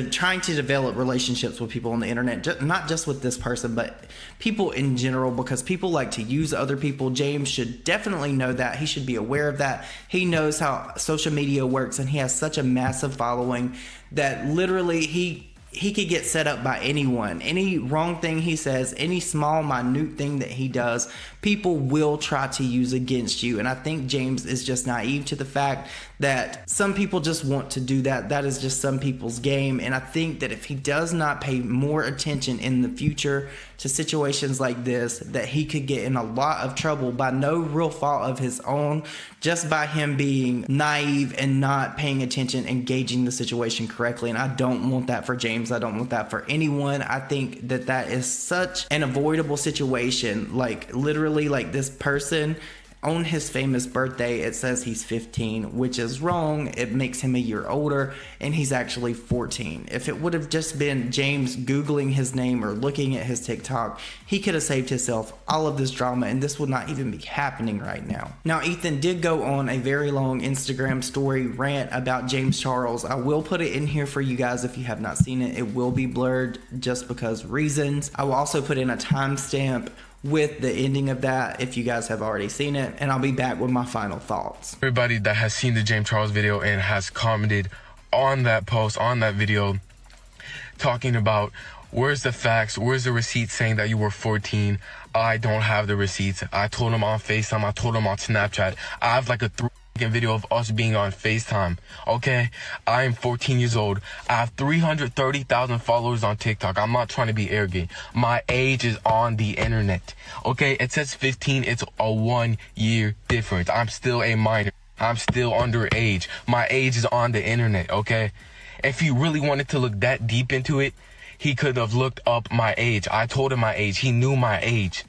trying to develop relationships with people on the internet, not just with this person, but people in general, because people like to use other people. James should definitely know that. He should be aware of that. He knows how social media works, and he has such a massive following that literally he could get set up by anyone. Any wrong thing he says, any small, minute thing that he does, people will try to use against you. And I think James is just naive to the fact that some people just want to do that. That is just some people's game. And I think that if he does not pay more attention in the future to situations like this, that he could get in a lot of trouble by no real fault of his own, just by him being naive and not paying attention and gauging the situation correctly. And I don't want that for James. I don't want that for anyone. I think that that is such an avoidable situation. Like literally, like this person on his famous birthday, it says he's 15, which is wrong. It makes him a year older, and he's actually 14. If it would have just been James Googling his name or looking at his TikTok, he could have saved himself all of this drama, and this would not even be happening right now. Now, Ethan did go on a very long Instagram story rant about James Charles. I will put it in here for you guys if you have not seen it. It will be blurred just because reasons. I will also put in a timestamp with the ending of that if you guys have already seen it, and I'll be back with my final thoughts.
Everybody that has seen the James Charles video and has commented on that post, on that video, talking about where's the facts, where's the receipts saying that you were 14. I don't have the receipts. I told him on FaceTime, I told him on Snapchat. I have like a video of us being on FaceTime, okay? I am 14 years old. I have 330,000 followers on TikTok. I'm not trying to be arrogant. My age is on the internet, okay? It says 15. It's a 1 year difference. I'm still a minor. I'm still underage. My age is on the internet, okay? If he really wanted to look that deep into it, he could have looked up my age. I told him my age. He knew my age.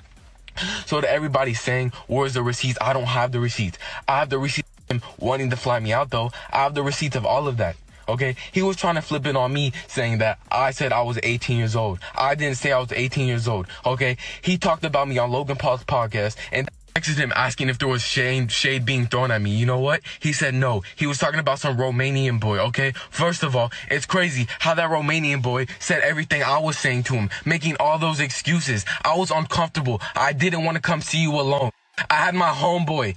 So to everybody saying, where's the receipts? I don't have the receipts. I have the receipts of him wanting to fly me out, though. I have the receipts of all of that, okay? He was trying to flip it on me, saying that I said I was 18 years old. I didn't say I was 18 years old, okay? He talked about me on Logan Paul's podcast, and texted him asking if there was shade being thrown at me. You know what? He said no. He was talking about some Romanian boy, okay? First of all, it's crazy how that Romanian boy said everything I was saying to him, making all those excuses. I was uncomfortable. I didn't want to come see you alone. I had my homeboy.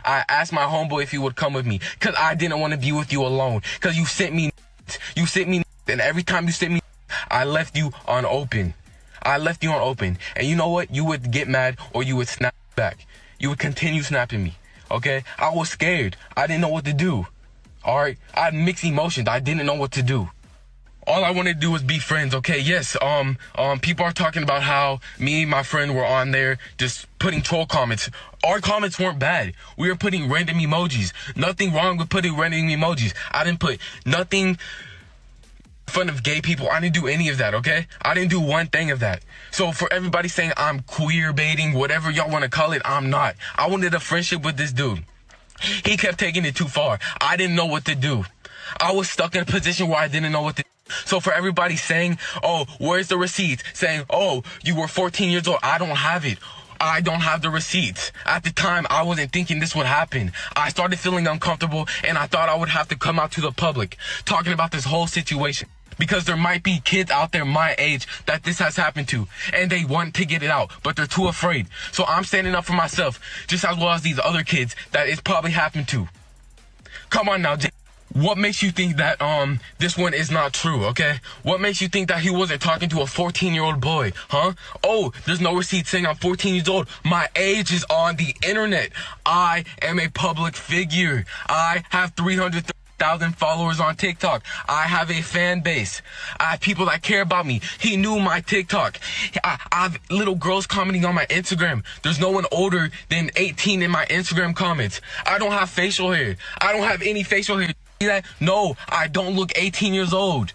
I asked my homeboy if he would come with me, because I didn't want to be with you alone, because you sent me, and every time you sent me, I left you on open. And you know what? You would get mad, or you would snap back. You would continue snapping me, okay? I was scared. I didn't know what to do, all right? I had mixed emotions. I didn't know what to do. All I wanted to do was be friends, okay? Yes, people are talking about how me and my friend were on there just putting troll comments. Our comments weren't bad. We were putting random emojis. Nothing wrong with putting random emojis. I didn't put nothing in front of gay people. I didn't do any of that, okay? I didn't do one thing of that. So for everybody saying I'm queer baiting, whatever y'all want to call it, I'm not. I wanted a friendship with this dude. He kept taking it too far. I didn't know what to do. I was stuck in a position where I didn't know what to do. So for everybody saying, oh, where's the receipts? Saying, oh, you were 14 years old. I don't have it. I don't have the receipts. At the time, I wasn't thinking this would happen. I started feeling uncomfortable, and I thought I would have to come out to the public talking about this whole situation. Because there might be kids out there my age that this has happened to, and they want to get it out, but they're too afraid. So I'm standing up for myself, just as well as these other kids that it's probably happened to. Come on now, what makes you think that this one is not true, okay? What makes you think that he wasn't talking to a 14-year-old boy, huh? Oh, there's no receipt saying I'm 14 years old. My age is on the internet. I am a public figure. I have 330,000 followers on TikTok. I have a fan base. I have people that care about me. He knew my TikTok. I have little girls commenting on my Instagram. There's no one older than 18 in my Instagram comments. I don't have facial hair. I don't have any facial hair. That? No, I don't look 18 years old.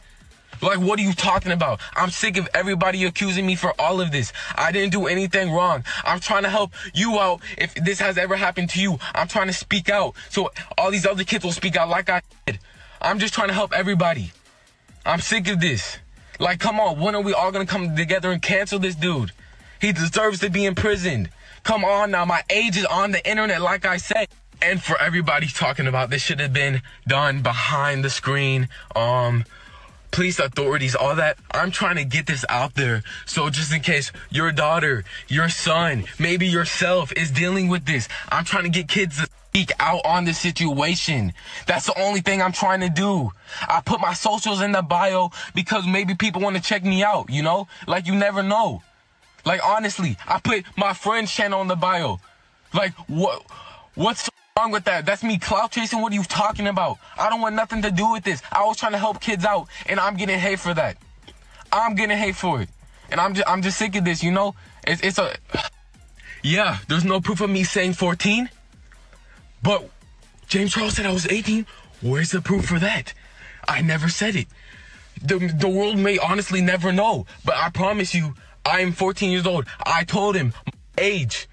Like, what are you talking about? I'm sick of everybody accusing me for all of this. I didn't do anything wrong. I'm trying to help you out. If this has ever happened to you, I'm trying to speak out so all these other kids will speak out like I did. I'm just trying to help everybody. I'm sick of this. Like, come on, when are we all gonna come together and cancel this dude? He deserves to be imprisoned. Come on now, my age is on the internet, like I said. And for everybody talking about this should have been done behind the screen, police authorities, all that. I'm trying to get this out there. So just in case your daughter, your son, maybe yourself is dealing with this, I'm trying to get kids to speak out on this situation. That's the only thing I'm trying to do. I put my socials in the bio because maybe people want to check me out, you know? Like, you never know. Like, honestly, I put my friend's channel in the bio. Like, what's wrong with that? That's me clout chasing. What are you talking about? I don't want nothing to do with this. I was trying to help kids out, and I'm getting hate for that. I'm getting hate for it, and I'm just sick of this. You know, yeah. There's no proof of me saying 14, but James Charles said I was 18. Where's the proof for that? I never said it. The world may honestly never know, but I promise you, I am 14 years old. I told him my age.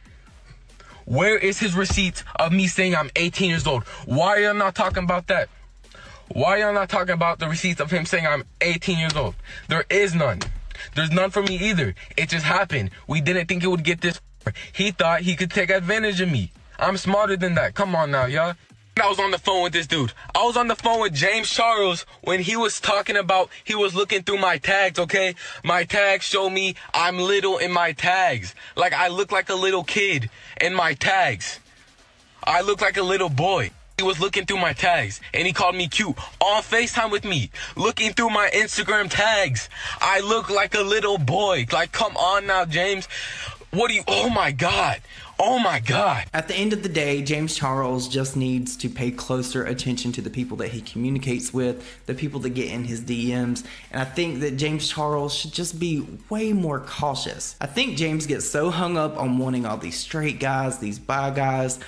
Where is his receipt of me saying I'm 18 years old? Why are y'all not talking about that? Why are y'all not talking about the receipts of him saying I'm 18 years old? There is none. There's none for me either. It just happened. We didn't think it would get this far. He thought he could take advantage of me. I'm smarter than that. Come on now, y'all. I was on the phone with this dude. I was on the phone with James Charles when he was talking about, he was looking through my tags, okay? My tags show me I'm little in my tags. Like, I look like a little kid in my tags. I look like a little boy. He was looking through my tags, and he called me cute on FaceTime with me, looking through my Instagram tags. I look like a little boy. Like, come on now, James. Oh my God. Oh my God.
At the end of the day, James Charles just needs to pay closer attention to the people that he communicates with, the people that get in his DMs. And I think that James Charles should just be way more cautious. I think James gets so hung up on wanting all these straight guys, these bi guys,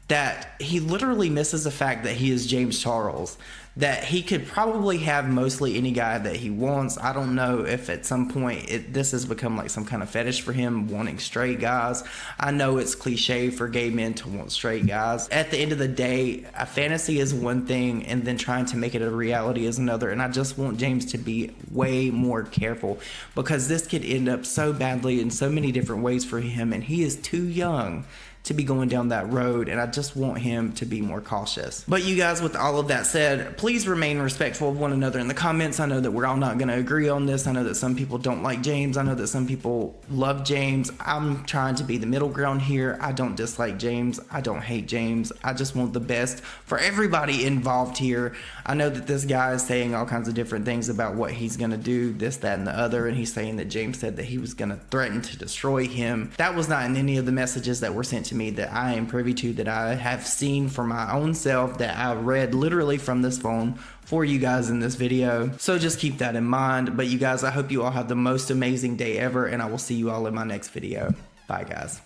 that he literally misses the fact that he is James Charles, that he could probably have mostly any guy that he wants. I don't know if at some point this has become like some kind of fetish for him, wanting straight guys. I know it's cliche for gay men to want straight guys. At the end of the day, a fantasy is one thing, and then trying to make it a reality is another. And I just want James to be way more careful, because this could end up so badly in so many different ways for him, and he is too young to be going down that road, and I just want him to be more cautious. But you guys, with all of that said, please remain respectful of one another in the comments. I know that we're all not going to agree on this. I know that some people don't like James. I know that some people love James. I'm trying to be the middle ground here. I don't dislike James. I don't hate James. I just want the best for everybody involved here. I know that this guy is saying all kinds of different things about what he's going to do, this, that, and the other, and he's saying that James said that he was going to threaten to destroy him. That was not in any of the messages that were sent to me that I am privy to, that I have seen for my own self, that I read literally from this phone for you guys in this video. So just keep that in mind. But you guys, I hope you all have the most amazing day ever, and I will see you all in my next video. Bye guys.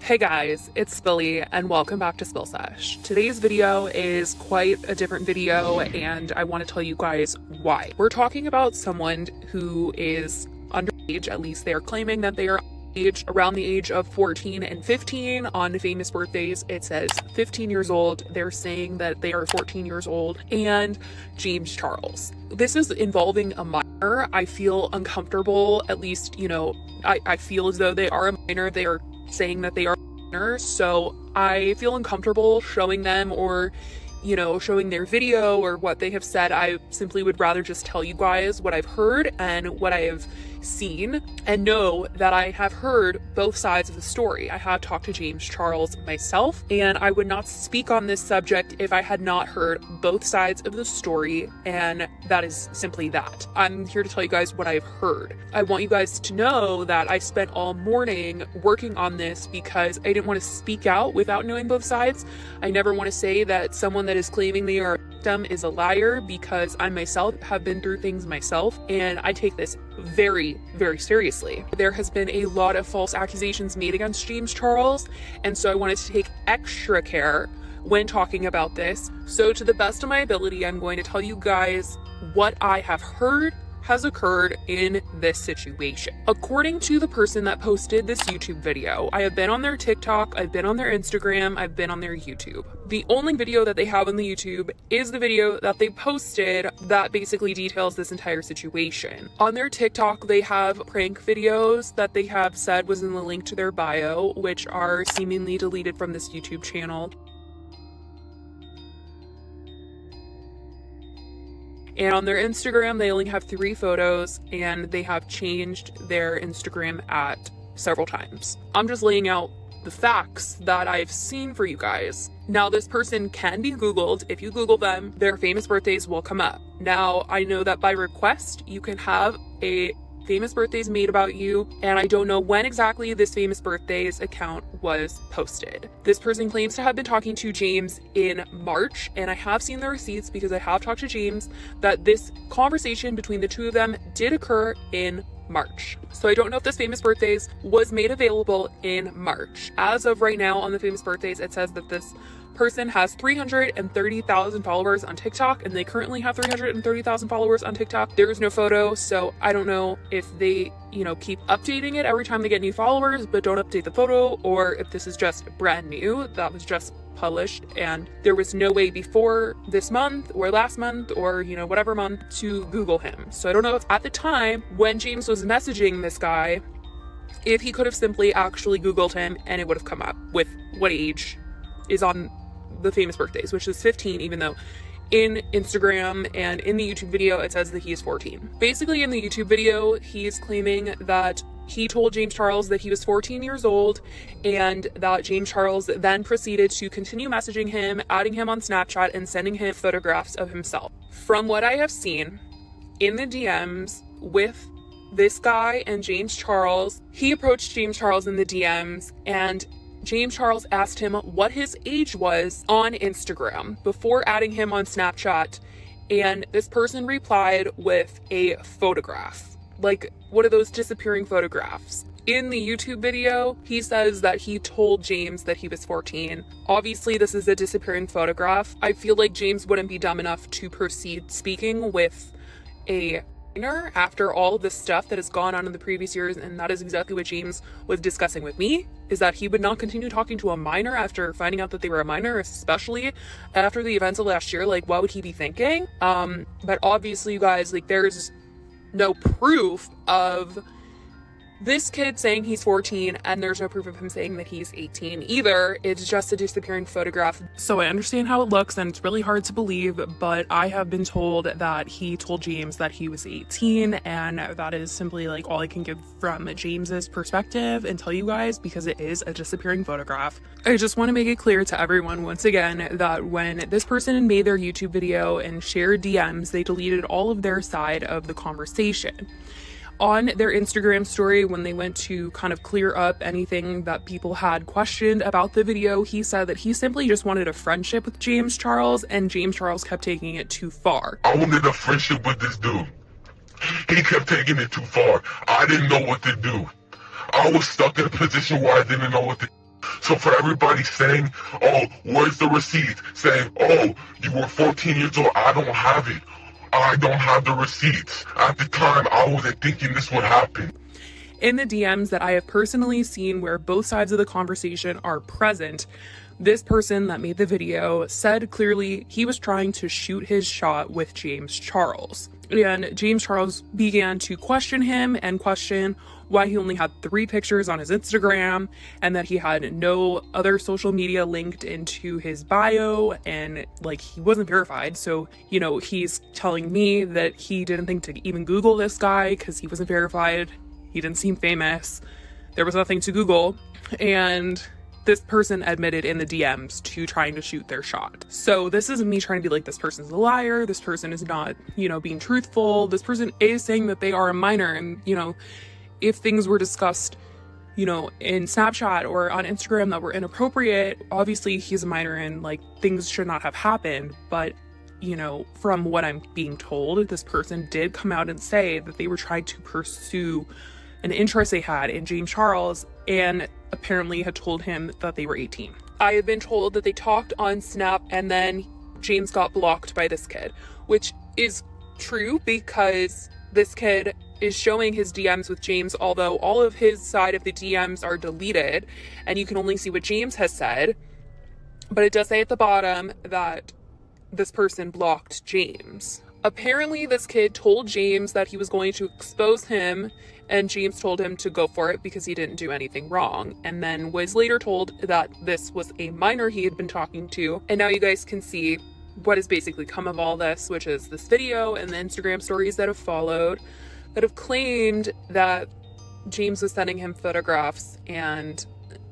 Hey guys, it's Spilly and welcome back to Spill Sesh. Today's video is quite a different video and I want to tell you guys why. We're talking about someone who is underage, at least they are claiming that they are around the age of 14 and 15. On famous birthdays it says 15 years old. They're saying that they are 14 years old. And James Charles, this is involving a minor. I feel uncomfortable, at least, you know, I feel as though they are a minor. They are saying that they are minors, so I feel uncomfortable showing them or, you know, showing their video or what they have said. I simply would rather just tell you guys what I've heard and what I have seen, and know that I have heard both sides of the story. I have talked to James Charles myself, and I would not speak on this subject if I had not heard both sides of the story, and that is simply that. I'm here to tell you guys what I've heard. I want you guys to know that I spent all morning working on this because I didn't want to speak out without knowing both sides. I never want to say that someone that is claiming they are a victim is a liar, because I myself have been through things myself, and I take this very, very seriously. There has been a lot of false accusations made against James Charles, and so I wanted to take extra care when talking about this. So to the best of my ability, I'm going to tell you guys what I have heard has occurred in this situation. According to the person that posted this YouTube video, I have been on their TikTok, I've been on their Instagram, I've been on their YouTube. The only video that they have on the YouTube is the video that they posted that basically details this entire situation. On their TikTok, they have prank videos that they have said was in the link to their bio, which are seemingly deleted from this YouTube channel. And on their Instagram, they only have 3 photos, and they have changed their Instagram at several times. I'm just laying out the facts that I've seen for you guys. Now, this person can be Googled. If you Google them, their famous birthdays will come up. Now, I know that by request, you can have a famous birthdays made about you, and I don't know when exactly this famous birthdays account was posted. This person claims to have been talking to James in March, and I have seen the receipts because I have talked to James that this conversation between the two of them did occur in March. So I don't know if this famous birthdays was made available in March. As of right now on the famous birthdays, it says that this person has 330,000 followers on TikTok, and they currently have 330,000 followers on TikTok. There is no photo, so I don't know if they, you know, keep updating it every time they get new followers but don't update the photo, or if this is just brand new that was just published and there was no way before this month or last month or, you know, whatever month to Google him. So I don't know if at the time when James was messaging this guy, if he could have simply actually Googled him and it would have come up with what age is on the famous birthdays, which is 15, even though in Instagram and in the YouTube video it says that he is 14. Basically, in the YouTube video, he's claiming that he told James Charles that he was 14 years old, and that James Charles then proceeded to continue messaging him, adding him on Snapchat, and sending him photographs of himself. From what I have seen in the DMs with this guy and James Charles, he approached James Charles in the DMs, and James Charles asked him what his age was on Instagram before adding him on Snapchat, and this person replied with a photograph, like one of those disappearing photographs. In the YouTube video, he says that he told James that he was 14. Obviously, this is a disappearing photograph. I feel like James wouldn't be dumb enough to proceed speaking with a minor after all of this stuff that has gone on in the previous years, and that is exactly what James was discussing with me, is that he would not continue talking to a minor after finding out that they were a minor, especially after the events of last year. Like, what would he be thinking? But obviously, you guys, like, there's no proof of this kid saying he's 14, and there's no proof of him saying that he's 18 either. It's just a disappearing photograph. So I understand how it looks, and it's really hard to believe, but I have been told that he told James that he was 18, and that is simply like all I can give from James's perspective and tell you guys, because it is a disappearing photograph. I just want to make it clear to everyone once again that when this person made their YouTube video and shared DMs, they deleted all of their side of the conversation. On their Instagram story, when they went to kind of clear up anything that people had questioned about the video, he said that he simply just wanted a friendship with James Charles, and James Charles kept taking it too far.
I wanted a friendship with this dude. He kept taking it too far. I didn't know what to do. I was stuck in a position where I didn't know what to do. So for everybody saying, oh, where's the receipt? Saying, oh, you were 14 years old, I don't have it. I don't have the receipts. At the time, I wasn't thinking this would happen.
In the DMs that I have personally seen where both sides of the conversation are present, this person that made the video said clearly he was trying to shoot his shot with James Charles. And James Charles began to question him and question why he only had 3 pictures on his Instagram and that he had no other social media linked into his bio and like he wasn't verified. So, you know, he's telling me that he didn't think to even Google this guy because he wasn't verified. He didn't seem famous. There was nothing to Google. And this person admitted in the DMs to trying to shoot their shot. So this isn't me trying to be like, this person's a liar. This person is not, you know, being truthful. This person is saying that they are a minor. And, you know, if things were discussed, you know, in Snapchat or on Instagram that were inappropriate, obviously he's a minor and like things should not have happened. But, you know, from what I'm being told, this person did come out and say that they were trying to pursue an interest they had in James Charles and apparently had told him that they were 18. I have been told that they talked on Snap and then James got blocked by this kid, which is true because this kid is showing his DMs with James, although all of his side of the DMs are deleted and you can only see what James has said. But it does say at the bottom that this person blocked James. Apparently this kid told James that he was going to expose him and James told him to go for it because he didn't do anything wrong, and then was later told that this was a minor he had been talking to. And now you guys can see what has basically come of all this, which is this video and the Instagram stories that have followed that have claimed that James was sending him photographs and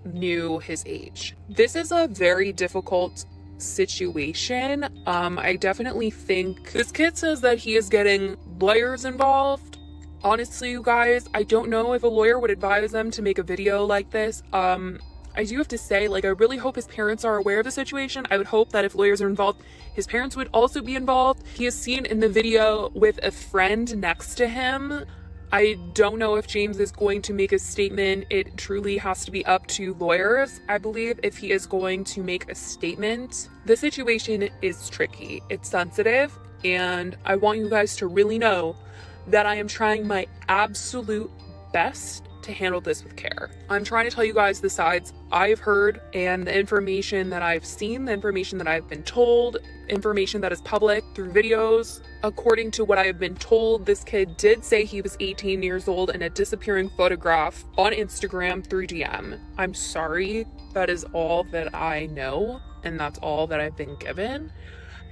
knew his age. This is a very difficult situation. I definitely think this kid says that he is getting lawyers involved. Honestly, you guys, I don't know if a lawyer would advise them to make a video like this. I do have to say, like, I really hope his parents are aware of the situation. I would hope that if lawyers are involved, his parents would also be involved. He is seen in the video with a friend next to him. I don't know if James is going to make a statement. It truly has to be up to lawyers, I believe, if he is going to make a statement. The situation is tricky. It's sensitive, and I want you guys to really know that I am trying my absolute best to handle this with care. I'm trying to tell you guys the sides I've heard and the information that I've seen, the information that I've been told, information that is public through videos. According to what I have been told, this kid did say he was 18 years old in a disappearing photograph on Instagram through DM. I'm sorry, that is all that I know, and that's all that I've been given.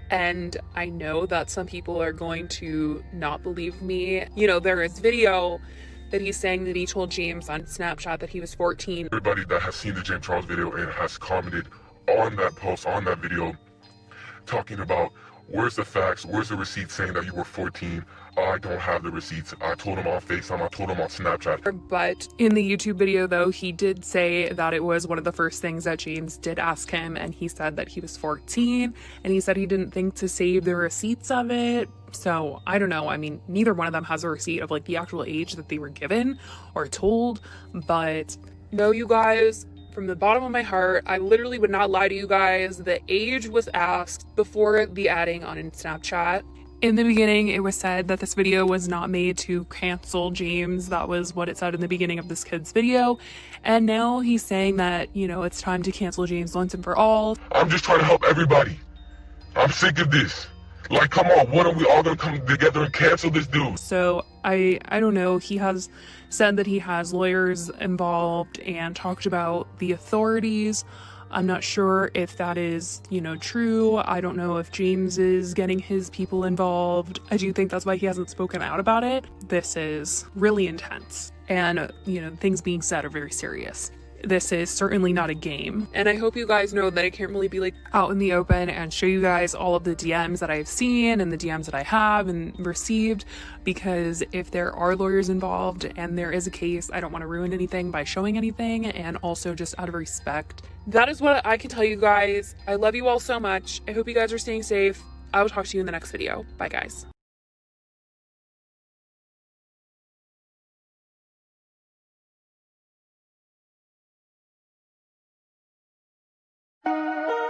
And I know that some people are going to not believe me. You know, there is video that he's saying that he told James on Snapchat that he was 14.
Everybody that has seen the James Charles video and has commented on that post, on that video, talking about where's the facts, where's the receipt saying that you were 14? I don't have the receipts. I told him on FaceTime, I told him on Snapchat.
But in the YouTube video, though, he did say that it was one of the first things that James did ask him, and he said that he was 14, and he said he didn't think to save the receipts of it. So I don't know. I mean, neither one of them has a receipt of like the actual age that they were given or told, but no, you guys, from the bottom of my heart, I literally would not lie to you guys. The age was asked before the adding on Snapchat. In the beginning, it was said that this video was not made to cancel James. That was what it said in the beginning of this kid's video. And now he's saying that, you know, it's time to cancel James once and for all.
I'm just trying to help everybody. I'm sick of this. Like, come on, when are we all gonna come together and cancel this dude?
So I don't know. He has said that he has lawyers involved and talked about the authorities. I'm not sure if that is, you know, true. I don't know if James is getting his people involved. I do think that's why he hasn't spoken out about it. This is really intense. And, you know, things being said are very serious. This is certainly not a game. And I hope you guys know that I can't really be like out in the open and show you guys all of the DMs that I've seen and the DMs that I have and received, because if there are lawyers involved and there is a case, I don't want to ruin anything by showing anything, and also just out of respect. That is what I can tell you guys. I love you all so much. I hope you guys are staying safe. I will talk to you in the next video. Bye, guys.
Bye.